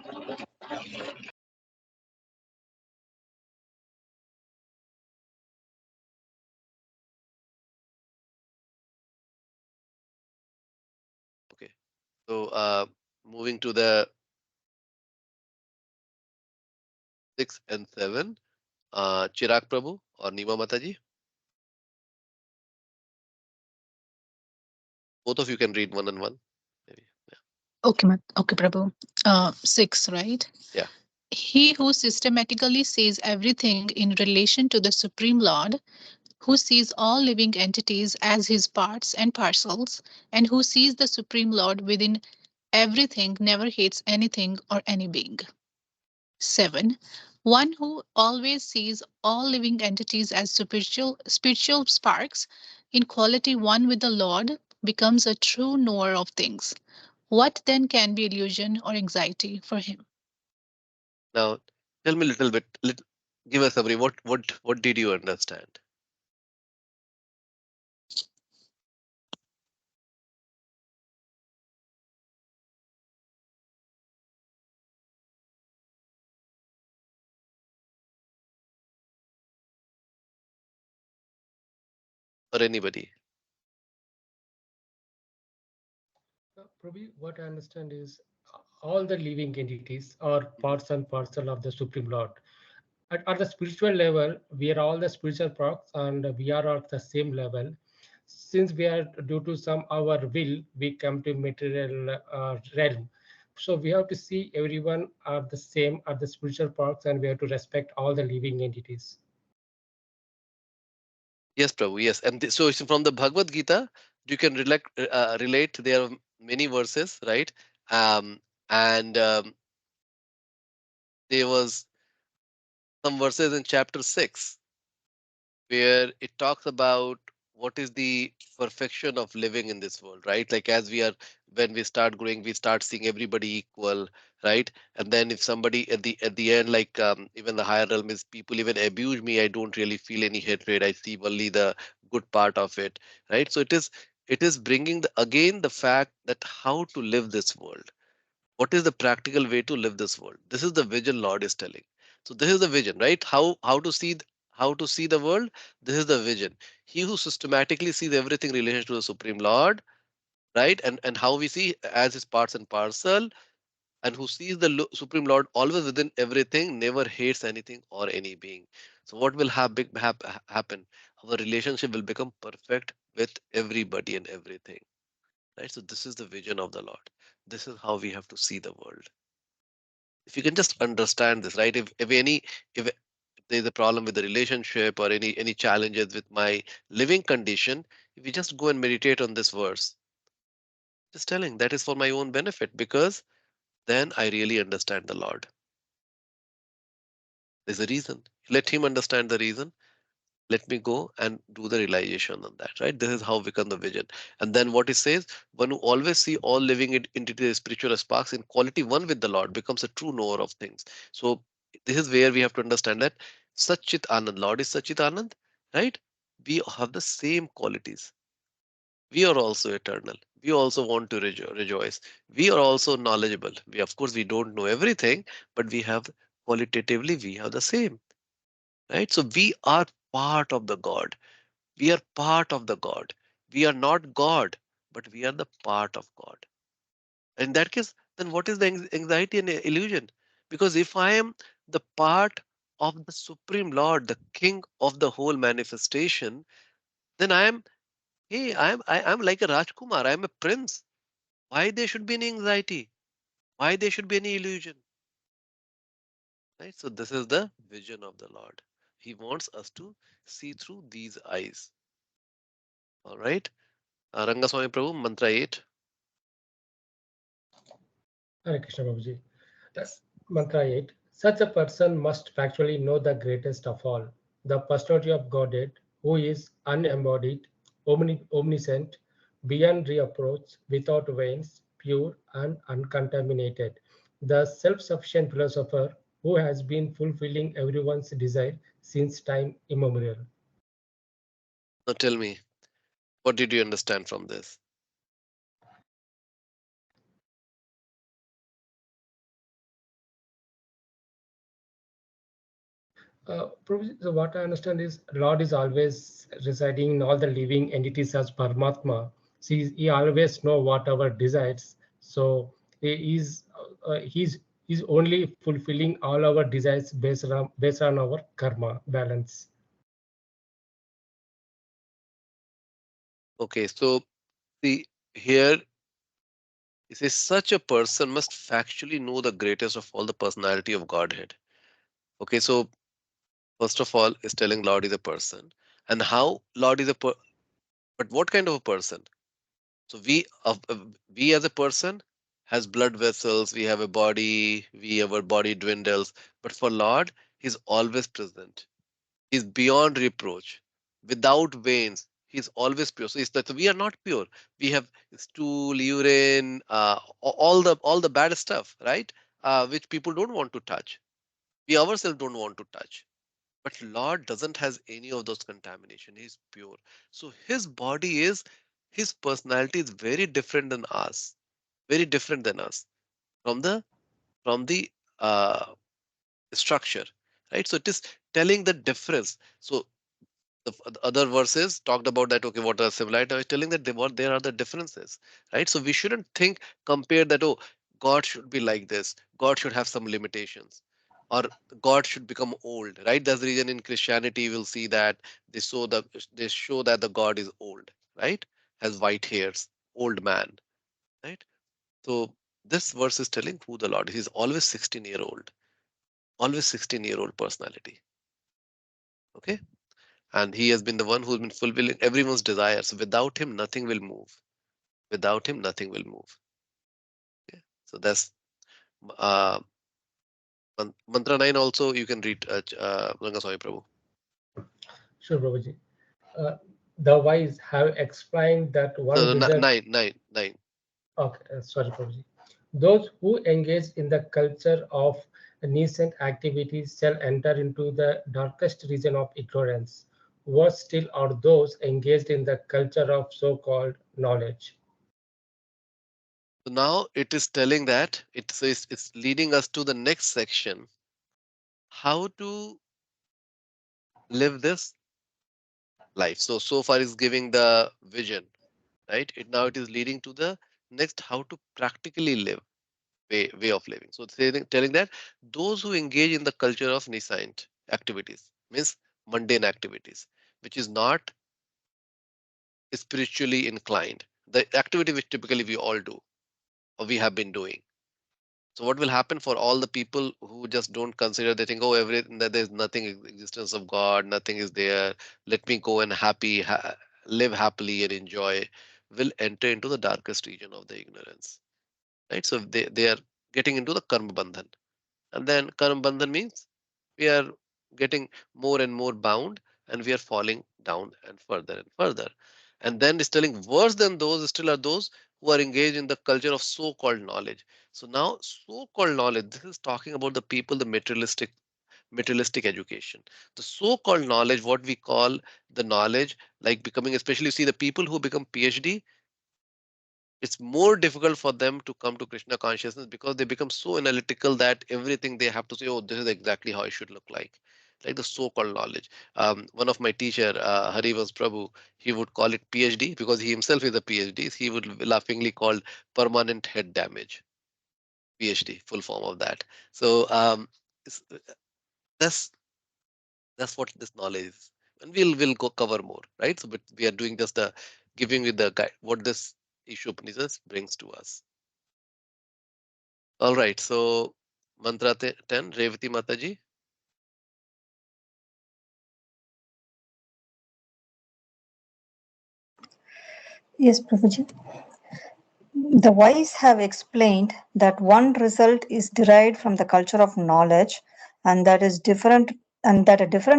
S1: Okay. So moving to the 6 and 7, Chirag Prabhu or Nima Mataji, both of you can read one and one. Maybe.
S10: Okay, Prabhu. 6, right?
S1: Yeah.
S10: He who systematically sees everything in relation to the Supreme Lord, who sees all living entities as his parts and parcels, and who sees the Supreme Lord within everything, never hates anything or any being. 7. One who always sees all living entities as spiritual sparks, in quality one with the Lord, becomes a true knower of things. What then can be illusion or anxiety for him?
S1: Now, tell me a little bit. Give us a summary. What did you understand? Or anybody?
S4: Probably what I understand is all the living entities are parts and parcel of the Supreme Lord. At the spiritual level, we are all the spiritual parts and we are at the same level. Since we are due to some our will, we come to material realm. So we have to see everyone are the same at the spiritual parts and we have to respect all the living entities.
S1: Yes, Prabhu. Yes, and so it's from the Bhagavad Gita, you can relate. There are many verses, right? Um, and there was some verses in chapter 6 where it talks about what is the perfection of living in this world, right? Like as we are, when we start growing, we start seeing everybody equal, right? And then if somebody at the end, like even the higher realm is people even abuse me, I don't really feel any hatred. I see only the good part of it, right? So it is bringing again the fact that how to live this world. What is the practical way to live this world? This is the vision Lord is telling. So this is the vision, right? How to see the world. This is the vision. He who systematically sees everything in relation to the Supreme Lord, right? And how we see as his parts and parcel, and who sees the Supreme Lord always within everything, never hates anything or any being. So what will happen? Our relationship will become perfect with everybody and everything, right? So this is the vision of the Lord. This is how we have to see the world. If you can just understand this, right? If there's a problem with the relationship or any challenges with my living condition, if you just go and meditate on this verse, just telling that is for my own benefit, because then I really understand the Lord. There's a reason. Let him understand the reason. Let me go and do the realization on that, right? This is how become the vision. And then what it says, one who always see all living into spiritual sparks in quality one with the Lord becomes a true knower of things. So this is where we have to understand that Satchit Anand, Lord is Satchit Anand, right? We have the same qualities. We are also eternal. We also want to rejoice. We are also knowledgeable. We, of course, we don't know everything, but we have qualitatively, we have the same, right? So we are part of the God. We are part of the God. We are not God, but we are the part of God. In that case, then what is the anxiety and illusion? Because if I am the part of the Supreme Lord, the King of the whole manifestation, then I am, hey, I am like a Rajkumar. I am a prince. Why there should be any anxiety? Why there should be any illusion? Right? So this is the vision of the Lord. He wants us to see through these eyes. All right. Rangaswami Prabhu, Mantra 8.
S4: Hare Krishna Babuji. That's mantra 8. Such a person must factually know the greatest of all, the personality of Godhead, who is unembodied, omniscient, beyond reapproach, without veins, pure and uncontaminated. The self sufficient philosopher who has been fulfilling everyone's desire since time immemorial.
S1: Now tell me, what did you understand from this?
S4: So what I understand is Lord is always residing in all the living entities as Paramatma. See, he always know what our desires. So he's only fulfilling all our desires based on our karma balance.
S1: Okay, so see here it says such a person must factually know the greatest of all the personality of Godhead. Okay, so first of all, is telling Lord is a person, and how Lord is but what kind of a person? So we as a person has blood vessels, we have a body, our body dwindles, but for Lord, He's always present. He's beyond reproach, without veins. He's always pure. So it's that we are not pure. We have stool, urine, all the bad stuff, right? Which people don't want to touch. We ourselves don't want to touch. But Lord doesn't has any of those contamination. He's pure. So his body is, his personality is very different than us. Very different than us from the uh, structure, right? So it is telling the difference. So the other verses talked about that. Okay, what are similarity? I was telling that what there are the differences, right? So we shouldn't think compare that. Oh, God should be like this. God should have some limitations, or God should become old, right? That's the reason in Christianity we'll see that they show they show that the God is old, right? Has white hairs, old man, right? So this verse is telling who the Lord is. He's always 16-year old, always 16-year-old personality. Okay, and he has been the one who's been fulfilling everyone's desires. Without him, nothing will move. Without him, nothing will move. Okay? So that's uh, mantra 9. Also, you can read Rangaswamy Prabhu.
S4: Sure, Prabhuji. Uh, the wise have explained that
S1: No,
S4: one
S1: no,
S4: result.
S1: nine.
S4: Okay, sorry, Prabhuji. Those who engage in the culture of nascent activities shall enter into the darkest region of ignorance. Worse still are those engaged in the culture of so-called knowledge.
S1: So now it is telling that it says it's leading us to the next section. How to live this life. So far is giving the vision, right? Now it is leading to the next how to practically live. Way of living. So it's telling that those who engage in the culture of nascent activities means mundane activities, which is not spiritually inclined. The activity which typically we all do or we have been doing. So what will happen for all the people who just don't consider, they think, oh, everything that there's nothing existence of God, nothing is there. Let me go and live happily and enjoy. Will enter into the darkest region of the ignorance, right? So they are getting into the karma bandhan. And then karma bandhan means we are getting more and more bound and we are falling down and further. And then it's telling worse than those still are those who are engaged in the culture of so-called knowledge. So now so-called knowledge, this is talking about the people, the materialistic education. The so-called knowledge, what we call the knowledge, like becoming, especially you see the people who become PhD, it's more difficult for them to come to Krishna consciousness because they become so analytical that everything they have to say, oh, this is exactly how I should look like the so-called knowledge. One of my teacher, Harivans Prabhu, he would call it PhD because he himself is a PhD. He would laughingly call permanent head damage. PhD, full form of that. So it's- that's that's what this knowledge is, and we'll go cover more, right? So, but we are doing just the giving you the guide what this issue Upanishad brings to us. All right, so mantra 10, Revati Mataji.
S8: Yes, Prabhuji. The wise have explained that one result is derived from the culture of knowledge, and that a different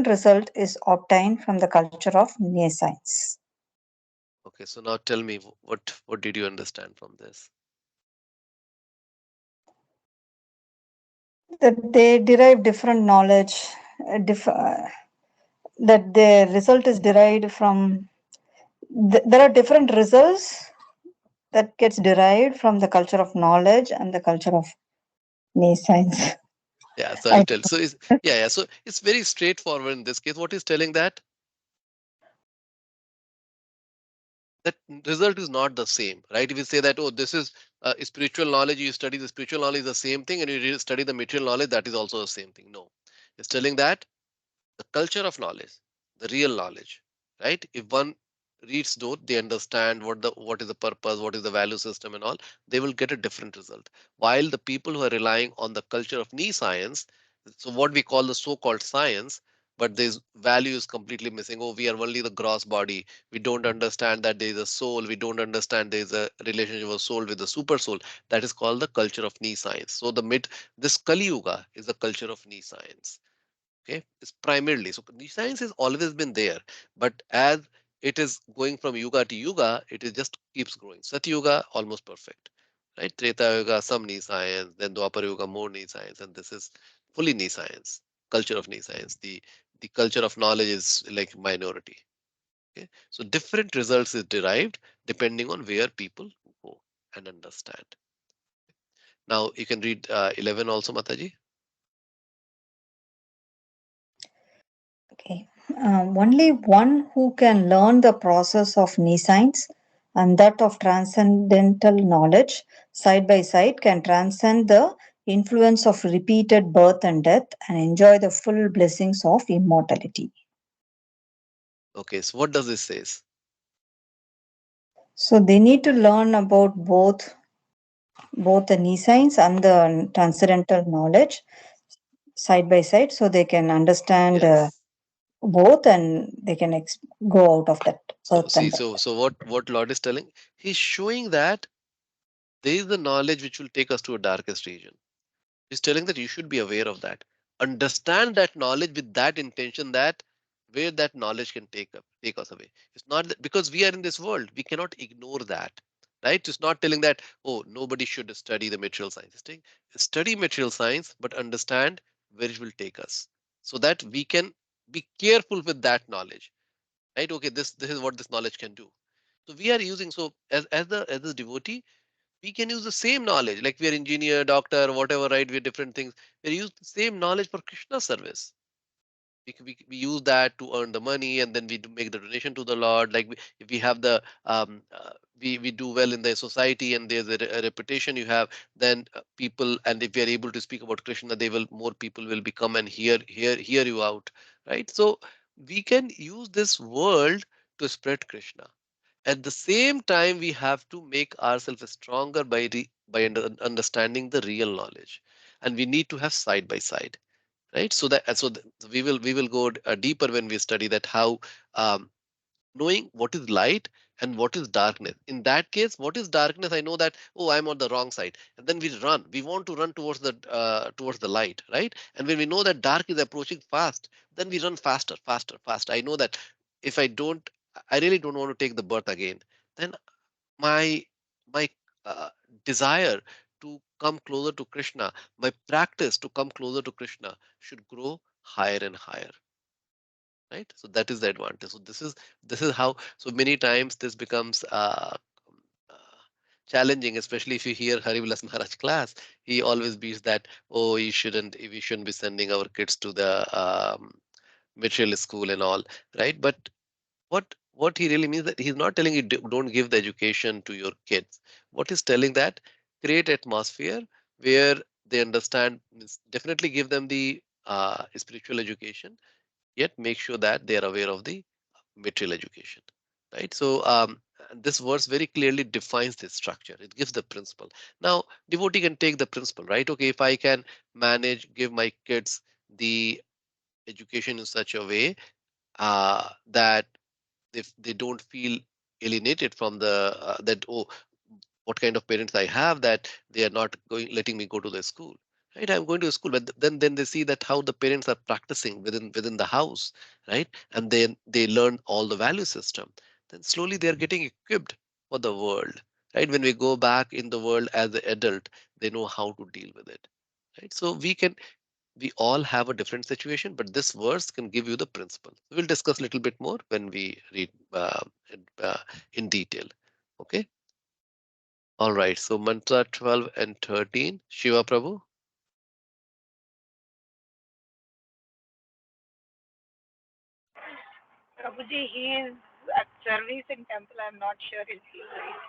S8: result is obtained from the culture of nescience.
S1: Okay, so now tell me what did you understand from this?
S8: That they derive different knowledge, that the result is derived from. There are different results that gets derived from the culture of knowledge and the culture of nescience.
S1: Yeah, so I'll
S8: I,
S1: tell. So so it's very straightforward in this case. What is telling that that result is not the same, right? If you say that, oh, this is spiritual knowledge, you study the spiritual knowledge, the same thing, and you study the material knowledge, that is also the same thing. No, it's telling that the culture of knowledge, the real knowledge, right? If one reads those, they understand what is the purpose, what is the value system, and all. They will get a different result. While the people who are relying on the culture of knee science, so what we call the so-called science, but this value is completely missing. Oh, we are only the gross body. We don't understand that there is a soul. We don't understand there is a relationship of soul with the super soul. That is called the culture of knee science. So the mid this Kali Yuga is the culture of knee science. Okay, it's primarily so the science has always been there, but as it is going from yuga to yuga, it is just keeps growing. Sat Yuga almost perfect, right? Treta Yuga some knee science, then Dwapar Yuga more knee science, and this is fully knee science, culture of knee science. The culture of knowledge is like minority. Okay, so different results is derived depending on where people go and understand. Now you can read 11 also, Mataji.
S8: Okay. Only one who can learn the process of nescience and that of transcendental knowledge side by side can transcend the influence of repeated birth and death and enjoy the full blessings of immortality.
S1: Okay, so what does this says?
S8: So they need to learn about both the nescience and the transcendental knowledge side by side so they can understand
S1: Yes.
S8: both and they can go out of that
S1: So
S8: birth
S1: see,
S8: and death.
S1: so what Lord is telling? He's showing that there is the knowledge which will take us to a darkest region. He's telling that you should be aware of that. Understand that knowledge with that intention that where that knowledge can take us away. It's not that, because we are in this world, we cannot ignore that. Right? It's not telling that, oh, nobody should study the material science. It's saying, study material science, but understand where it will take us. So that we can be careful with that knowledge. Right? Okay, this is what this knowledge can do. So we are using so as the devotee, we can use the same knowledge, like we are engineer, doctor, whatever, right? We're different things. We use the same knowledge for Krishna service. We use that to earn the money, and then we do make the donation to the Lord. Like if we have the we do well in the society, and there's a reputation you have, then people, and if we are able to speak about Krishna, they will more people will become and hear you out, right? So we can use this world to spread Krishna. At the same time, we have to make ourselves stronger by understanding the real knowledge, and we need to have side by side, right? So that we will go deeper when we study that how um, knowing what is light and what is darkness. In that case, what is darkness? I know that, oh, I'm on the wrong side, and then we run. We want to run towards the light, right? And when we know that dark is approaching fast, then we run faster, faster, faster. I know that if I really don't want to take the birth again. Then my uh, desire to come closer to Krishna, my practice to come closer to Krishna should grow higher and higher, right? So that is the advantage. So this is how. So many times this becomes uh, challenging, especially if you hear Harivilas Maharaj class. He always beats that. Oh, we shouldn't be sending our kids to the material school and all, right? But what he really means that he's not telling you don't give the education to your kids. What he's telling that create atmosphere where they understand, means definitely give them the spiritual education, yet make sure that they are aware of the material education, right? So this verse very clearly defines this structure. It gives the principle. Now devotee can take the principle, right? Okay, if I can manage give my kids the education in such a way that if they don't feel alienated from the that, oh, what kind of parents I have that they are not going letting me go to the school, right? I'm going to school, but then they see that how the parents are practicing within the house, right? And then they learn all the value system. Then slowly they are getting equipped for the world, right? When we go back in the world as an adult, they know how to deal with it, right? So we all have a different situation, but this verse can give you the principle. We'll discuss a little bit more when we read in detail. Okay. All right. So mantra 12 and 13. Shiva Prabhu.
S11: Prabhuji, he is at service in temple. I'm not sure he'll see right.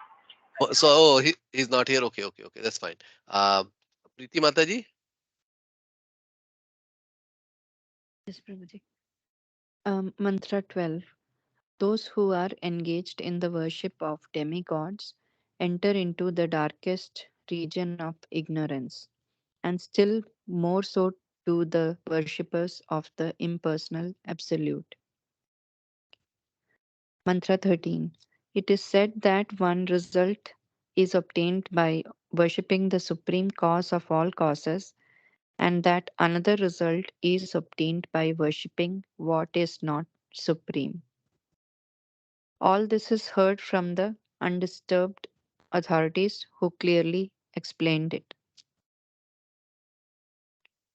S1: So he's not here. Okay, okay, okay. That's fine. Um, Preeti Mataji.
S5: Yes, Prabhuji. Mantra 12. Those who are engaged in the worship of demigods enter into the darkest region of ignorance, and still more so do the worshippers of the impersonal absolute. Mantra 13. It is said that one result is obtained by worshipping the supreme cause of all causes, and that another result is obtained by worshipping what is not supreme. All this is heard from the undisturbed authorities who clearly explained it.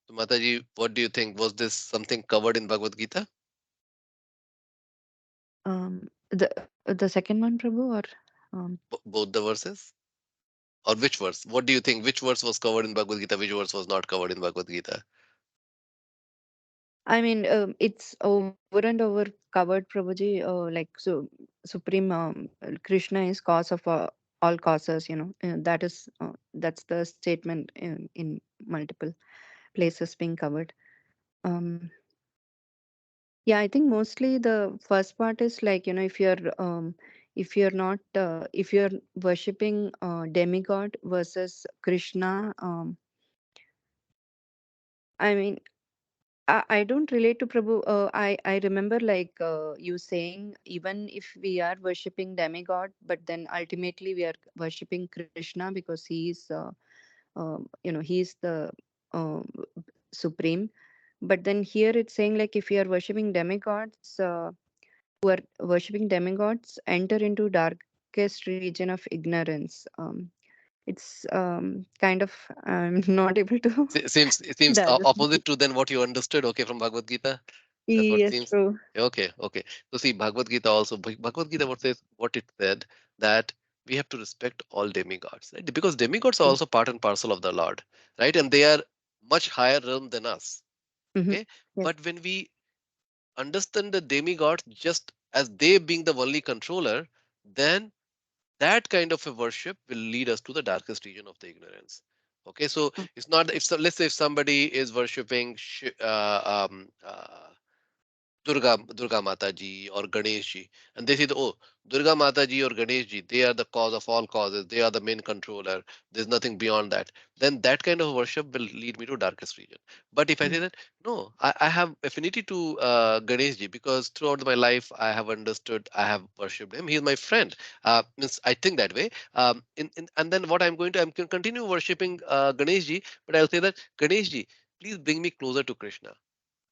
S1: So Mataji, what do you think? Was this something covered in Bhagavad Gita?
S5: The second one, Prabhu, or
S1: Both the verses? Or which verse? What do you think? Which verse was covered in Bhagavad Gita? Which verse was not covered in Bhagavad Gita?
S5: I mean, it's over and over covered, Prabhuji. Like so, Supreme Krishna is cause of all causes. That's the statement in multiple places being covered. Um, yeah, I think mostly the first part is like if you're worshipping demigod versus Krishna. I mean, I don't relate to Prabhu. I remember like you saying even if we are worshipping demigod, but then ultimately we are worshipping Krishna because he is he is the um, supreme. But then here it's saying like if you are worshipping demigods, who are worshipping demigods enter into darkest region of ignorance. It's kind of I'm not able to
S1: It seems
S5: digest.
S1: opposite to than what you understood. Okay, from Bhagavad Gita. That's what
S5: Yes,
S1: seems.
S5: true.
S1: Okay, okay. So see, Bhagavad Gita also. Bhagavad Gita what it said that we have to respect all demigods, right? Because demigods are
S5: Yes.
S1: also part and parcel of the Lord, right? And they are much higher realm than us.
S5: Mm-hmm.
S1: Okay,
S5: Yes.
S1: but when we understand the demigods just as they being the only controller, then that kind of a worship will lead us to the darkest region of the ignorance. Okay, so
S5: Mm.
S1: it's not if so, let's say if somebody is worshiping Durga Mata ji or Ganesh ji, and they say, oh, Durga Mata ji or Ganesh ji, they are the cause of all causes, they are the main controller, there's nothing beyond that, then that kind of worship will lead me to darkest region. But if I say
S5: Mm.
S1: that, no, I have affinity to Ganesh ji because throughout my life I have understood, I have worshipped him, he is my friend. Means I think that way. And then what I'm going to continue worshipping Ganesh ji, but I'll say that, Ganesh ji, please bring me closer to Krishna.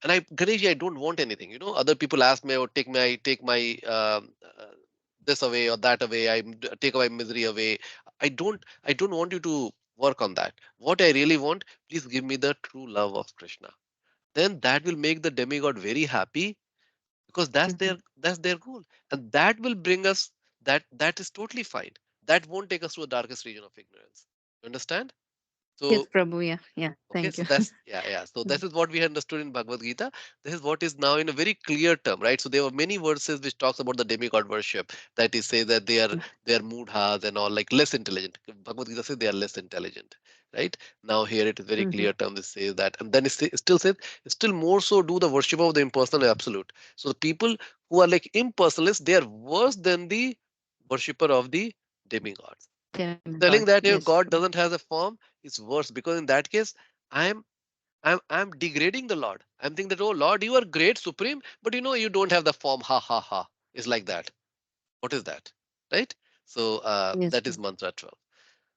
S1: And Ganesh, I don't want anything. Other people ask me, or take my this away or that away. Take away misery away. I don't want you to work on that. What I really want, please give me the true love of Krishna. Then that will make the demigod very happy because that's
S5: Mhm.
S1: their goal, and that will bring us that is totally fine. That won't take us to the darkest region of ignorance. You understand?
S5: Yes,
S1: So
S5: Prabhu. Yeah, yeah.
S1: okay,
S5: Thank
S1: so
S5: you.
S1: that's yeah, yeah. So this
S5: Mm.
S1: is what we understood in Bhagavad Gita. This is what is now in a very clear term, right? So there were many verses which talks about the demigod worship. That is say that they are mudhas and all like less intelligent. Bhagavad Gita says they are less intelligent, right? Now here it is very
S5: Mm-hmm.
S1: clear term. This says that, and then it still says still more so do the worship of the impersonal absolute. So the people who are like impersonalists, they are worse than the worshipper of the demigods. Telling
S5: Demigods.
S1: that your
S5: Yes,
S1: God
S5: true.
S1: doesn't have a form is worse because in that case I'm I'm degrading the Lord. I'm thinking that, oh Lord, you are great, supreme, but you don't have the form. Ha ha ha. It's like that. What is that? Right? So
S5: Yes,
S1: that is
S5: true.
S1: mantra 12.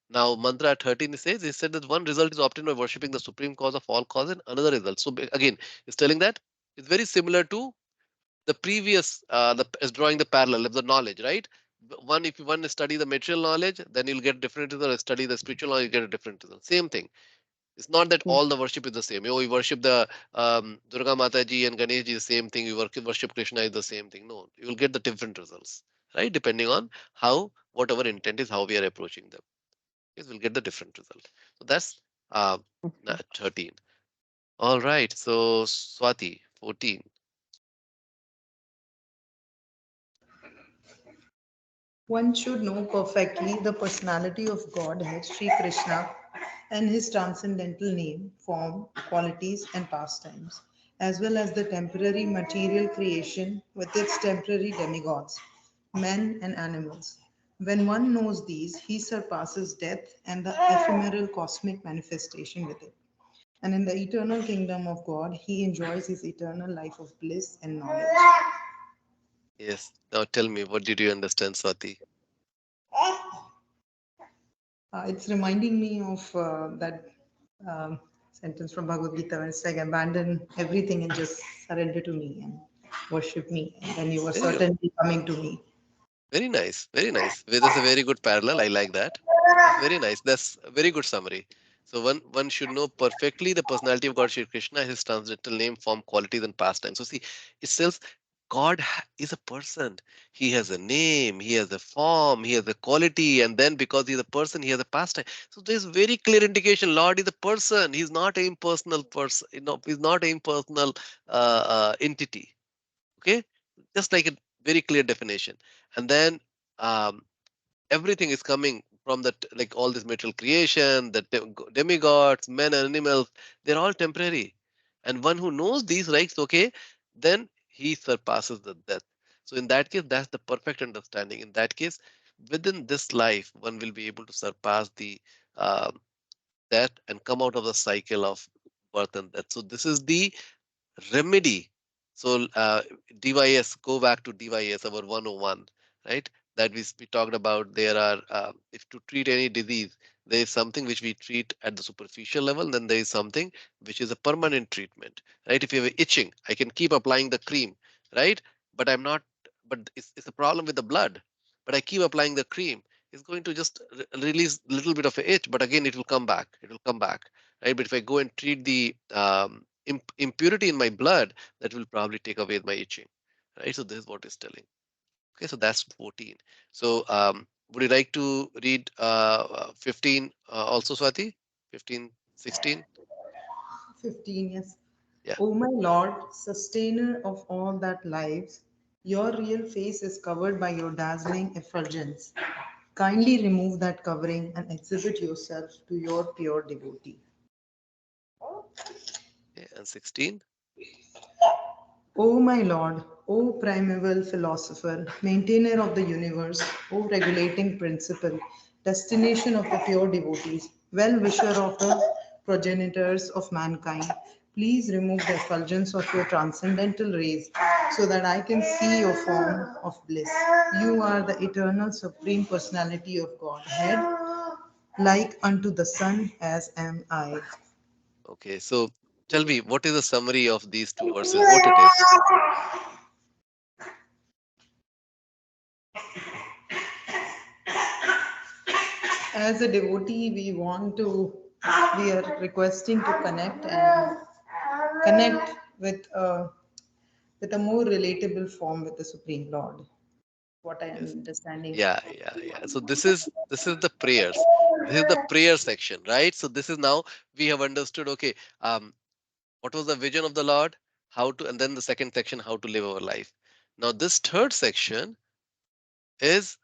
S1: Now mantra 13 says it said that one result is obtained by worshipping the supreme cause of all cause and another result. So again, it's telling that it's very similar to the previous is drawing the parallel of the knowledge, right? One if you want to study the material knowledge, then you'll get different result. Study the spiritual knowledge, you get a different result. Same thing. It's not that
S5: Yes.
S1: all the worship is the same. Oh, you worship the Durga Mata ji and Ganesh ji, the same thing. You worship Krishna is the same thing. No, you will get the different results, right? Depending on how, whatever intent is, how we are approaching them. Yes, we'll get the different result. So that's uh,
S5: Yes, true.
S1: 13. All right. So Swati, 14.
S2: One should know perfectly the personality of Godhead, Sri Krishna, and his transcendental name, form, qualities, and pastimes, as well as the temporary material creation with its temporary demigods, men and animals. When one knows these, he surpasses death and the ephemeral cosmic manifestation with it. And in the eternal kingdom of God, he enjoys his eternal life of bliss and knowledge.
S1: Yes. Now tell me, what did you understand, Swati?
S2: It's reminding me of that um, sentence from Bhagavad Gita when it's like, abandon everything and just surrender to me and worship me, and then you are
S1: Very good.
S2: certainly coming to me.
S1: Very nice. Very nice. That's a very good parallel. I like that. That's very nice. That's a very good summary. So one should know perfectly the personality of God Shri Krishna, his transcendental name, form, qualities, and pastimes. So see, it says is a person. He has a name, he has a form, he has a quality, and then because he's a person, he has a pastime. So there's very clear indication. Lord is a person. He's not an impersonal person. He's not an impersonal entity. Okay, just like a very clear definition. And then um, everything is coming from that, like all this material creation, the demigods, men and animals, they're all temporary. And one who knows these rights, okay, then he surpasses the death. So in that case, that's the perfect understanding. In that case, within this life, one will be able to surpass the um death and come out of the cycle of birth and death. So this is the remedy. So DYS, go back to DYS, our 101, right? That we talked about. There are, if to treat any disease, there is something which we treat at the superficial level, then there is something which is a permanent treatment, right? If you have itching, I can keep applying the cream, right? But I'm not, but it's a problem with the blood. But I keep applying the cream. It's going to just release a little bit of a itch, but again, it will come back. It will come back, right? But if I go and treat the impurity in my blood, that will probably take away my itching, right? So this is what it's telling. Okay, so that's 14. So would you like to read 15 also, Swati? 15, 16?
S2: 15, yes.
S1: Yeah.
S2: O my Lord, sustainer of all that lives, your real face is covered by your dazzling effulgence. Kindly remove that covering and exhibit yourself to your pure devotee.
S1: Okay, and 16?
S2: O my Lord, O primeval philosopher, maintainer of the universe, O regulating principle, destination of the pure devotees, well wisher of the progenitors of mankind, please remove the effulgence of your transcendental rays so that I can see your form of bliss. You are the eternal supreme personality of Godhead, like unto the sun as am I.
S1: Okay, so tell me, what is the summary of these two verses? What it is?
S2: As a devotee, we are requesting to connect with a more relatable form with the Supreme Lord. What I am
S1: Yes.
S2: understanding.
S1: Yeah, yeah, yeah. So this is the prayers. This is the prayer section, right? So this is now we have understood. Okay, what was the vision of the Lord? How to, and then the second section, how to live our life. Now this third section is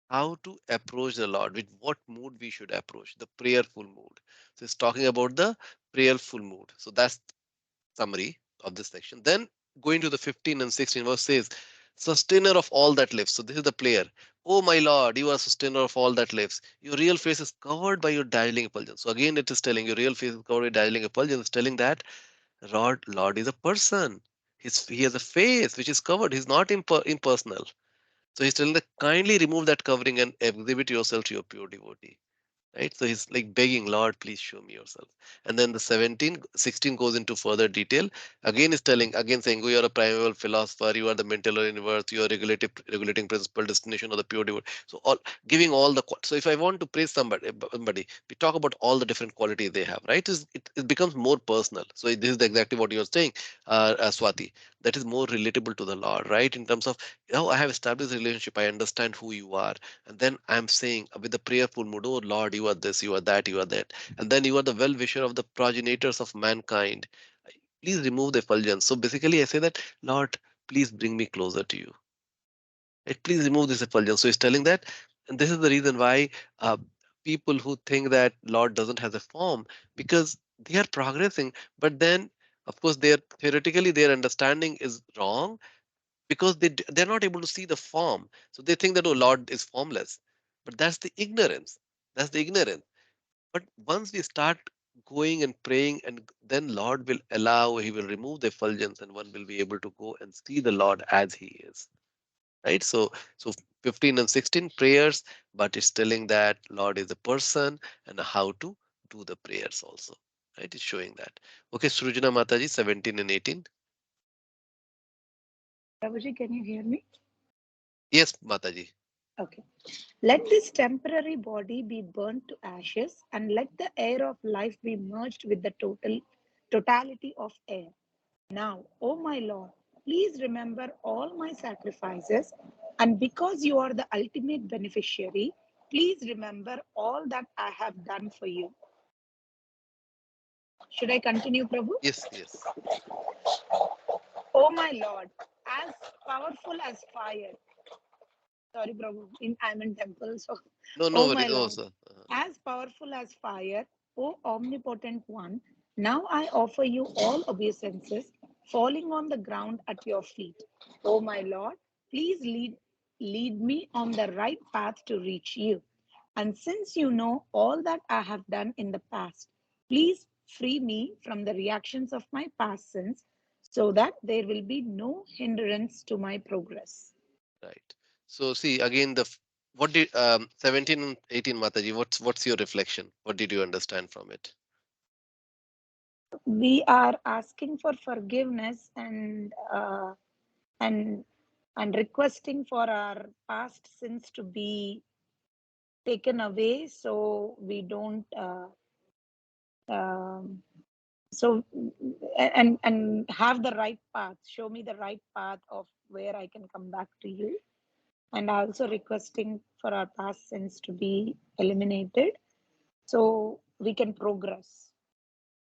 S1: how to approach the Lord, with what mood we should approach, the prayerful mood. So it's talking about the prayerful mood. So that's summary of this section. Then going to the 15 and 16 verse says, sustainer of all that lives. So this is the prayer. Oh my Lord, you are sustainer of all that lives. Your real face is covered by your dazzling effulgence. So again, it is telling your real face is covered by dazzling effulgence. It's telling that Lord is a person. He has a face which is covered. He's not impersonal. So he's telling that kindly remove that covering and exhibit yourself to your pure devotee. Right? So he's like begging, Lord, please show me yourself. And then the 16 goes into further detail. Again, is telling, again saying, you are a primeval philosopher, you are the mental universe, you are regulating principle, destination of the pure devotee. So all giving all the so if I want to praise somebody, we talk about all the different qualities they have, right? It becomes more personal. So this is exactly what you're saying, Swati. That is more relatable to the Lord, right? In terms of, I have established a relationship, I understand who you are, and then I'm saying with the prayerful mood, oh Lord, you are this, you are that, you are that. And then you are the well wisher of the progenitors of mankind. Please remove the effulgence. So basically, I say that, Lord, please bring me closer to you. Right? Please remove this effulgence. So he's telling that, and this is the reason why uh, people who think that Lord doesn't have a form, because they are progressing, but then of course their theoretically their understanding is wrong, because they're not able to see the form, so they think that, oh, Lord is formless. But that's the ignorance. That's the ignorance. But once we start going and praying, and then Lord will allow, He will remove the effulgence, and one will be able to go and see the Lord as He is. Right? So 15 and 16 prayers, but it's telling that Lord is a person and how to do the prayers also. Right? It's showing that. Okay, Srujana Mataji, 17 and 18.
S7: Prabhuji, can you hear me?
S1: Yes, Mataji.
S7: Okay. Let this temporary body be burnt to ashes, and let the air of life be merged with the totality of air. Now, O my Lord, please remember all my sacrifices, and because you are the ultimate beneficiary, please remember all that I have done for you. Should I continue, Prabhu?
S1: Yes, yes.
S7: O my Lord, as powerful as fire. Sorry, Prabhu, I'm in temple, so.
S1: No, no
S7: Oh my
S1: worries. Oh,
S7: Lord,
S1: sir.
S7: as powerful as fire, O omnipotent one, now I offer you all obeisances, falling on the ground at your feet. O my Lord, please lead me on the right path to reach you. And since you know all that I have done in the past, please free me from the reactions of my past sins, so that there will be no hindrance to my progress.
S1: Right. So see again what did 17 and 18, Mataji, what's your reflection? What did you understand from it?
S7: We are asking for forgiveness and and requesting for our past sins to be taken away, so we don't um, so and have the right path. Show me the right path of where I can come back to you, and also requesting for our past sins to be eliminated, so we can progress.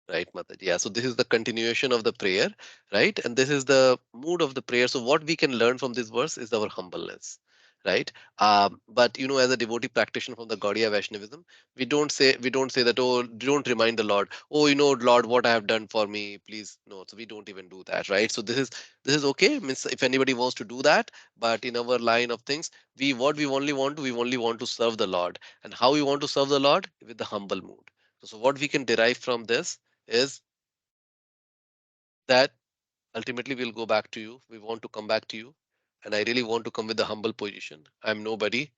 S1: Right, Mataji. Yeah, so this is the continuation of the prayer, right? And this is the mood of the prayer. So what we can learn from this verse is our humbleness, right? But as a devotee practitioner from the Gaudiya Vaishnavism, we don't say that, oh, don't remind the Lord, oh, Lord, what I have done for me, please. No, so we don't even do that, right? So this is okay. Means if anybody wants to do that, but in our line of things, we only want to serve the Lord. And how we want to serve the Lord? With the humble mood. So what we can derive from this is that ultimately we'll go back to you. We want to come back to you. And I really want to come with the humble position. I'm nobody,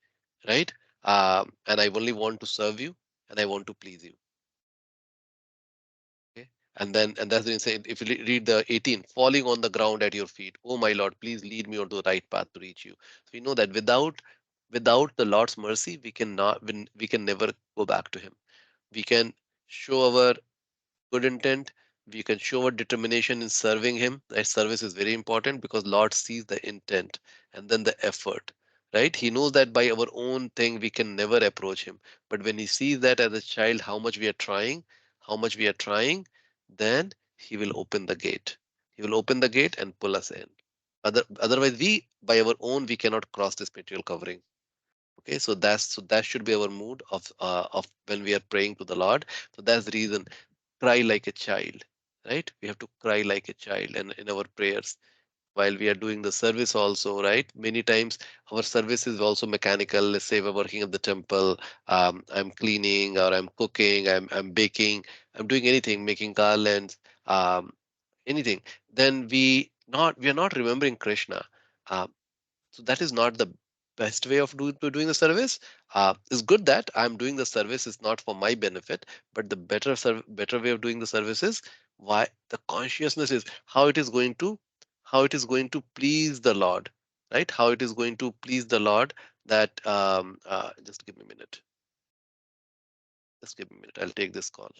S1: right? And I only want to serve you and I want to please you. Okay. And that's the insane. If you read the 18, falling on the ground at your feet. Oh my Lord, please lead me onto the right path to reach you. So we know that without the Lord's mercy, we can never go back to him. We can show our good intent. We can show our determination in serving him. That service is very important because Lord sees the intent and then the effort. Right? He knows that by our own thing we can never approach him. But when he sees that as a child, how much we are trying, then he will open the gate. He will open the gate and pull us in. Otherwise, we by our own we cannot cross this material covering. Okay, so that should be our mood of when we are praying to the Lord. So that's the reason, cry like a child, right? We have to cry like a child and in our prayers while we are doing the service also, right? Many times our service is also mechanical. Let's say we're working at the temple, I'm cleaning or I'm cooking, I'm baking, I'm doing anything, making garlands, anything. Then we are not remembering Krishna. Um, so that is not the best way of doing the service. It's good that I'm doing the service is not for my benefit, but the better way of doing the service is why the consciousness is how it is going to please the Lord, right? How it is going to please the Lord. That just give me a minute. Just give me a minute. I'll take this call.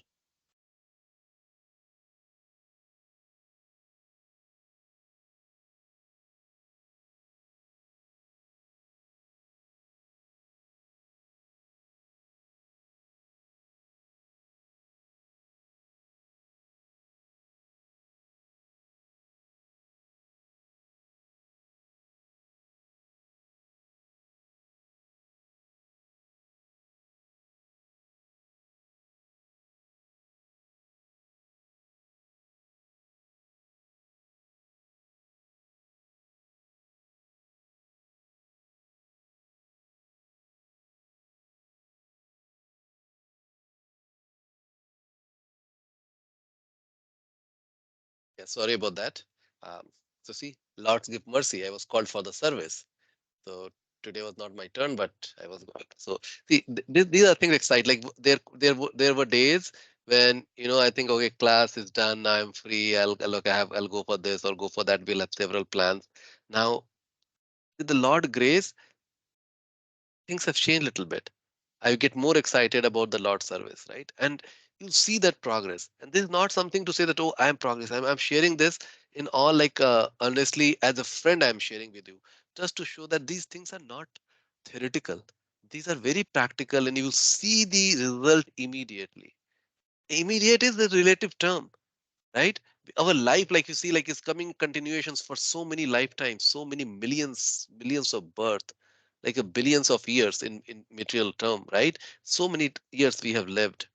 S1: Yeah, sorry about that. Um, so see, Lord's give mercy. I was called for the service. So today was not my turn, but I was going. So see, these are things excite. Like there were days when I think, okay, class is done. I'm free. I'll go for this or go for that. We'll have several plans. Now with the Lord grace, things have changed a little bit. I get more excited about the Lord's service, right? And you see that progress. And this is not something to say that, oh, I am progress. I'm sharing this in all like honestly, as a friend, I'm sharing with you, just to show that these things are not theoretical. These are very practical, and you will see the result immediately. Immediate is the relative term, right? Our life, like you see, like is coming continuations for so many lifetimes, so many millions of birth, like a billions of years in material term, right? So many years we have lived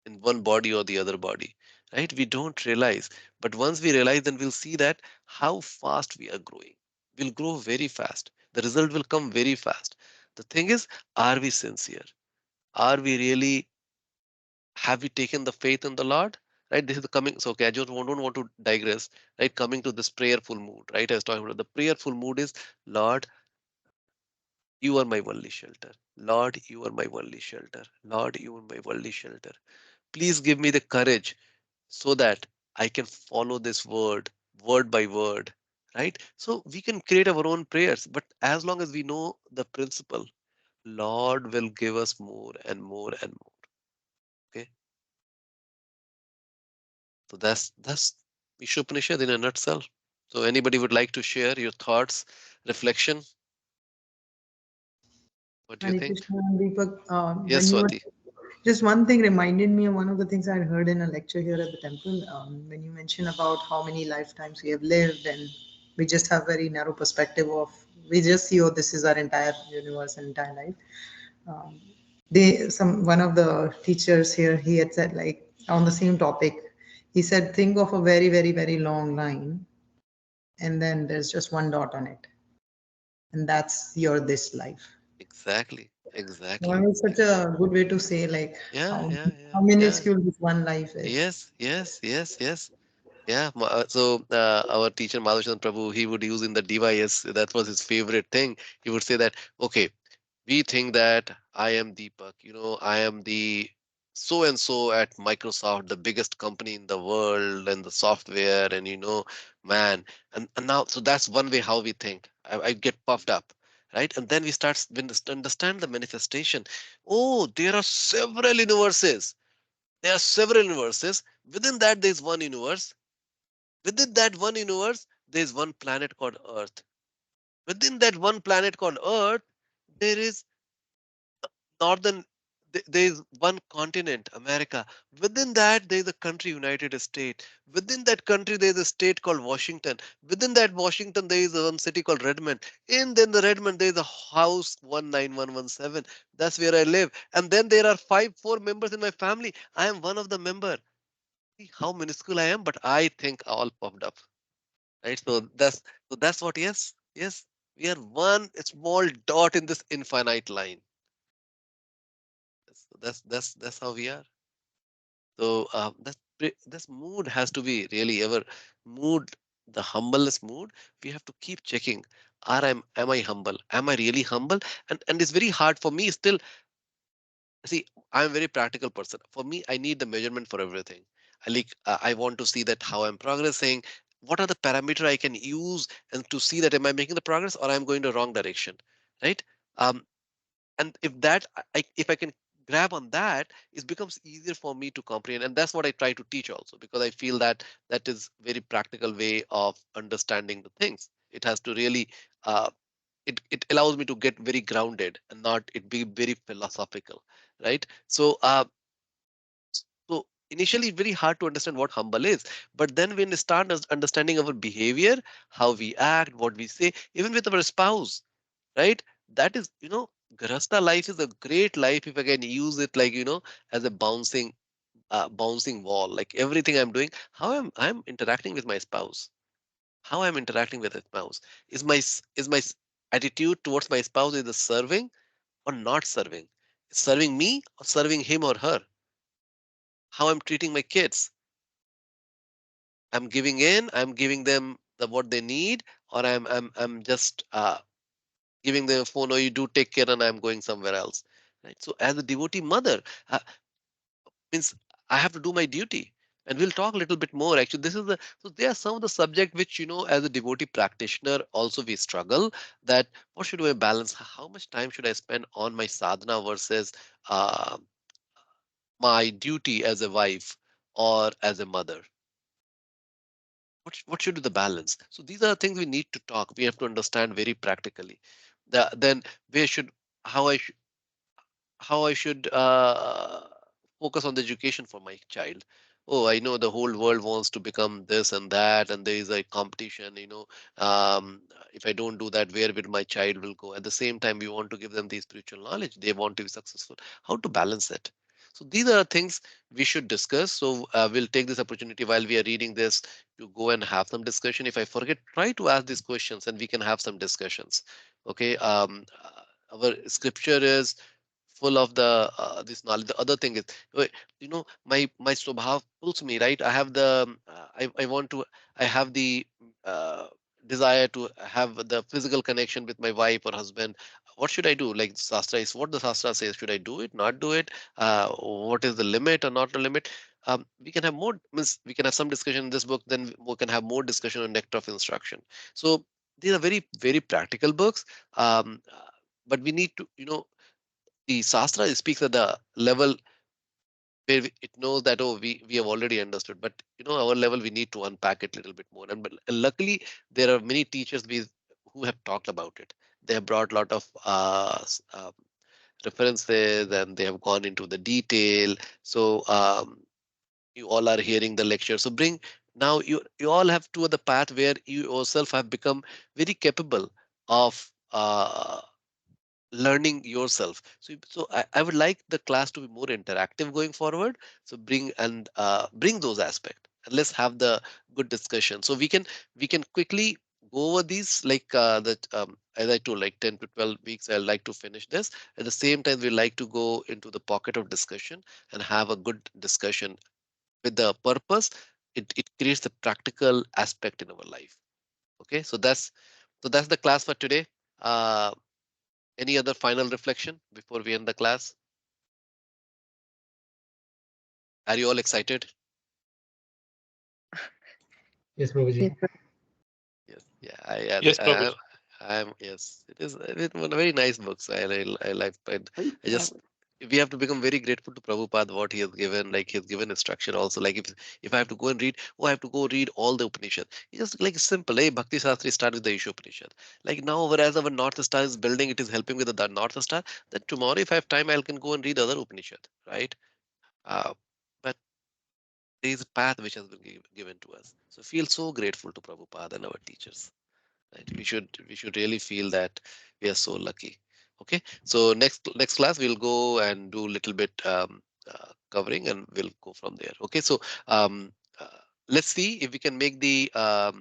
S1: in one body or the other body, right? We don't realize, but once we realize, then we'll see that how fast we are growing. We'll grow very fast. The result will come very fast. The thing is, are we sincere? Are we really, have we taken the faith in the Lord? Right? This is the coming. So, okay, I just don't want to digress. Right? Coming to this prayerful mood. Right? I was talking about the prayerful mood is, Lord, you are my only shelter. Lord, you are my only shelter. Lord, you are my only shelter. Please give me the courage so that I can follow this word by word. Right? So we can create our own prayers, but as long as we know the principle, Lord will give us more and more and more. Okay. So that's Iso Upanishad in a nutshell. So anybody would like to share your thoughts, reflection? What do you
S2: Hare
S1: think?
S2: Krishna and Deepak,
S1: Yes,
S2: when you were
S1: Swati.
S2: just one thing reminded me of one of the things I'd heard in a lecture here at the temple. When you mentioned about how many lifetimes we have lived, and we just have very narrow perspective of, we just see, oh, this is our entire universe and entire life. Um, one of the teachers here, he had said, like, on the same topic, he said, think of a very very very long line, and then there's just one dot on it, and that's your this life.
S1: Exactly.
S2: Well,
S1: Exactly.
S2: it's such a good way to say, like,
S1: Yeah,
S2: how
S1: yeah, yeah,
S2: how
S1: yeah.
S2: minuscule this one life is.
S1: Yes, yes, yes, yes. Yeah. So our teacher Madhavchandra Prabhu, he would use in the device. That was his favorite thing. He would say that, okay, we think that I am Deepak, I am the so and so at Microsoft, the biggest company in the world and the software, and man, and now, so that's one way how we think. I get puffed up, right? And then we start when we understand the manifestation. Oh, there are several universes. There are several universes. Within that, there's one universe. Within that one universe, there's one planet called Earth. Within that one planet called Earth, there is northern there is one continent, America. Within that there is a country, United States. Within that country there is a state called Washington. Within that Washington there is one city called Redmond. In then the Redmond there is a house 19117. That's where I live. And then there are four members in my family. I am one of the member. See how minuscule I am, but I think all popped up, right? So that's what. Yes, we are one small dot in this infinite line. That's how we are. So this mood has to be really ever mood, the humbleness mood. We have to keep checking. Am I humble? Am I really humble? And it's very hard for me still. See, I'm a very practical person. For me, I need the measurement for everything. I want to see that how I'm progressing. What are the parameter I can use and to see that am I making the progress or I'm going the wrong direction, right? Um, and if I can grab on that, it becomes easier for me to comprehend, and that's what I try to teach also, because I feel that that is very practical way of understanding the things. It has to really uh, it allows me to get very grounded and not it be very philosophical, right? So initially it's very hard to understand what humble is, but then when we start understanding our behavior, how we act, what we say, even with our spouse, right? That is, Grasta life is a great life if I can use it like, as a bouncing wall. Like everything I'm doing, how I'm interacting with my spouse, how I'm interacting with my spouse. Is my attitude towards my spouse is the serving or not serving? Serving me or serving him or her? How I'm treating my kids, I'm giving in, I'm giving them what they need, or I'm just giving them a phone, or you do take care and I'm going somewhere else. Right. So as a devotee mother, uh, means I have to do my duty. And we'll talk a little bit more. Actually, this is the so there are some of the subject which as a devotee practitioner also we struggle that what should I balance? How much time should I spend on my sadhana versus uh, my duty as a wife or as a mother? What should be the balance? So these are things we need to talk. We have to understand very practically. Then where should how I should focus on the education for my child. Oh, I know the whole world wants to become this and that, and there is a competition. If I don't do that, where will my child will go? At the same time, we want to give them the spiritual knowledge. They want to be successful. How to balance it? So these are things we should discuss. So we'll take this opportunity while we are reading this to go and have some discussion. If I forget, try to ask these questions, and we can have some discussions. Okay. Our scripture is full of the this knowledge. The other thing is, my swabhav pulls me, right? I have I want to, I have the uh, desire to have the physical connection with my wife or husband. What should I do? Like Shastra is what the Shastra says. Should I do it? Not do it? What is the limit or not the limit? We can have more. Means we can have some discussion in this book. Then we can have more discussion on nectar of instruction. So these are very very practical books. But we need to the Shastra speaks at the level where it knows that we have already understood, but our level we need to unpack it a little bit more. But luckily there are many teachers who have talked about it. They have brought a lot of references and they have gone into the detail. So you all are hearing the lecture. So bring now you all have to the path where you yourself have become very capable of learning yourself. So I would like the class to be more interactive going forward. So bring those aspects and let's have the good discussion. So we can quickly go over these like that as I told, like 10 to 12 weeks I'd like to finish this. At the same time we like to go into the pocket of discussion and have a good discussion with the purpose. It creates the practical aspect in our life. Okay, so that's the class for today. uh, any other final reflection before we end the class? Are you all excited?
S4: Yes, Prabhuji.
S5: Yes, sir.
S1: Yes. Yeah. I,
S3: Yes,
S1: I,
S3: Prabhuji.
S1: I'm. Yes. It is one very nice books. I like. I just. We have to become very grateful to Prabhupada what he has given. Like he has given instruction also. Like if I have to go and read, I have to go read all the Upanishad. It's just like simple. Hey, Bhakti Shastri start with the Isho Upanishad. Like now, whereas our North Star is building, it is helping with the North Star. Then tomorrow, if I have time, I can go and read other Upanishad. Right. Uh, but there is a path which has been given to us. So feel so grateful to Prabhupada and our teachers. Right? We should really feel that we are so lucky. Okay. So next class we'll go and do a little bit covering and we'll go from there. Okay. So um, uh, let's see if we can make the uh,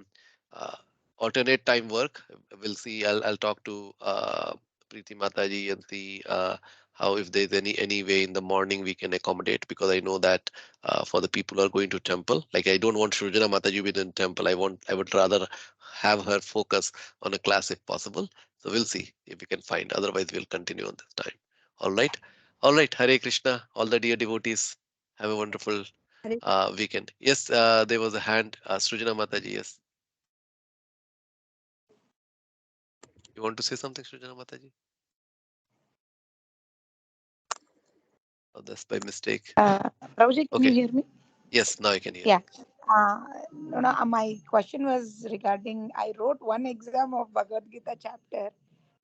S1: alternate time work. We'll see. I'll talk to Preeti Mataji and see how if there's any way in the morning we can accommodate, because I know that for the people who are going to temple, like I don't want Shrujana Mataji within temple. I would rather have her focus on a class if possible. So we'll see if we can find. Otherwise, we'll continue on this time. All right. All right. Hare Krishna. All the dear devotees. Have a wonderful
S5: Hare
S1: weekend. Yes, there was a hand. Srujana Mataji. Yes. You want to say something, Srujana Mataji? Oh, that's by mistake.
S7: Prabhuji, can you
S1: Okay.
S7: hear me?
S1: Yes, now I can hear
S7: Yeah.
S1: you.
S7: No, no, my question was regarding I wrote one exam of Bhagavad Gita chapter.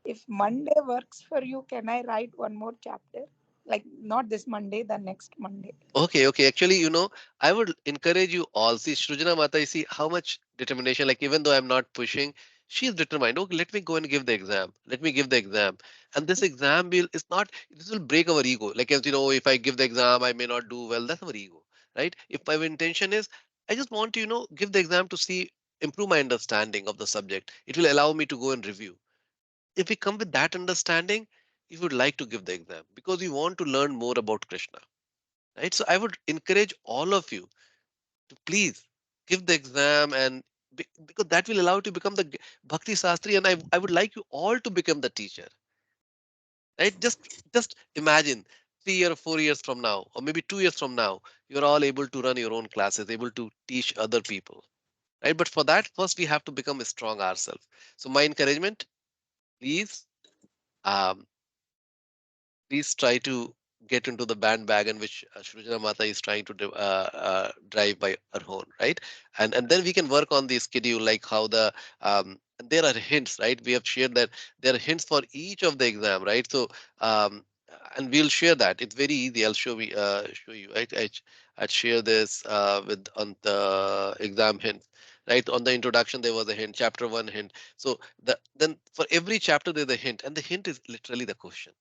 S7: If Monday works for you, can I write one more chapter? Like not this Monday, the next Monday.
S1: Okay, okay. Actually, I would encourage you all. See, Shrujana Mata, you see how much determination, like even though I'm not pushing, she's determined. Okay, let me go and give the exam. Let me give the exam. And this exam will, it's not, this will break our ego. Like, as you know, if I give the exam, I may not do well. That's our ego, right? If my intention is, I just want to, give the exam to see, improve my understanding of the subject. It will allow me to go and review. If we come with that understanding, you would like to give the exam because you want to learn more about Krishna, right? So I would encourage all of you to please give the exam, and because that will allow you to become the Bhakti Sastri, and I would like you all to become the teacher, right? Just imagine 3 or 4 years from now, or maybe 2 years from now, you're all able to run your own classes, able to teach other people, right? But for that, first we have to become strong ourselves. So my encouragement, please, um, please try to get into the bandwagon which Shrujana Mata is trying to drive by her own, right? And then we can work on the schedule, like how the and there are hints, right? We have shared that there are hints for each of the exam, right? So um, and we'll share that. It's very easy. I'll show you. Right? I'd share this with on the exam hint. Right, on the introduction there was a hint, chapter one hint. So then for every chapter there's a hint, and the hint is literally the question,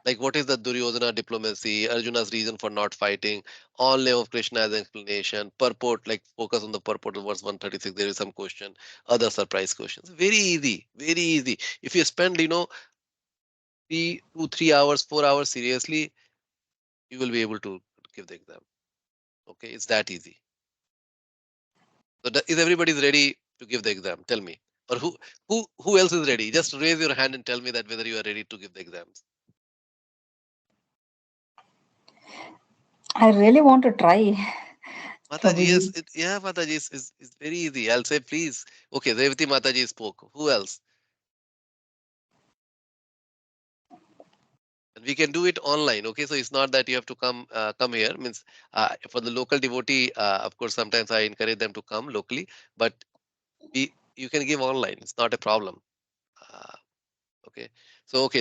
S1: like what is the Duryodhana diplomacy, Arjuna's reason for not fighting, all name of Krishna as an explanation, purport, like focus on the purport of verse 136, there is some question, other surprise questions. Very easy, very easy. If you spend, 3 hours, 4 hours seriously, you will be able to give the exam. Okay, it's that easy. So is everybody ready to give the exam? Tell me. Or who else is ready? Just raise your hand and tell me that whether you are ready to give the exams.
S8: I really want to try,
S1: Mataji, yes,
S8: Prabhuji.
S1: yeah, Mataji is very easy. I'll say please. Okay, Revati Mataji spoke. Who else? And we can do it online. Okay, so it's not that you have to come here. Means for the local devotee, of course, sometimes I encourage them to come locally, but you can give online. It's not a problem. Uh, okay,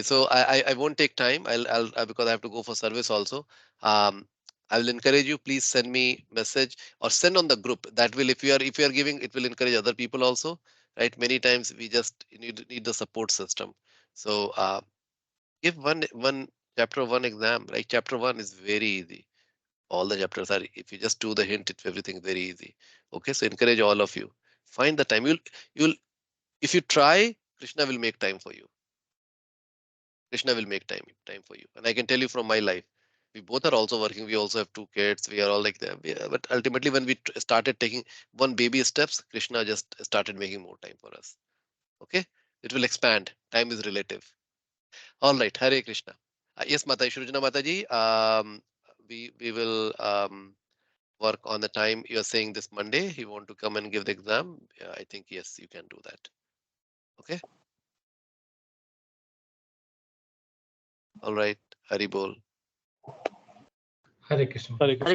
S1: so I won't take time. I'll because I have to go for service also. Um, I will encourage you. Please send me message or send on the group. That will, if you are giving, it will encourage other people also. Right? Many times we just need the support system. So give one chapter one exam. Like chapter one is very easy. All the chapters are. If you just do the hint, everything very easy. Okay, so encourage all of you. Find the time. You'll if you try, Krishna will make time for you. Krishna will make time for you. And I can tell you from my life, we both are also working. We also have two kids. We are all like that. But ultimately, when we started taking one baby steps, Krishna just started making more time for us. Okay, it will expand. Time is relative. All right, Hare Krishna. Yes, Mata Shrujana Mataji. We will work on the time. You are saying this Monday. You want to come and give the exam. I think yes, you can do that. Okay. All right. Hari Bol.
S4: Hare Krishna.
S3: Hare Krishna.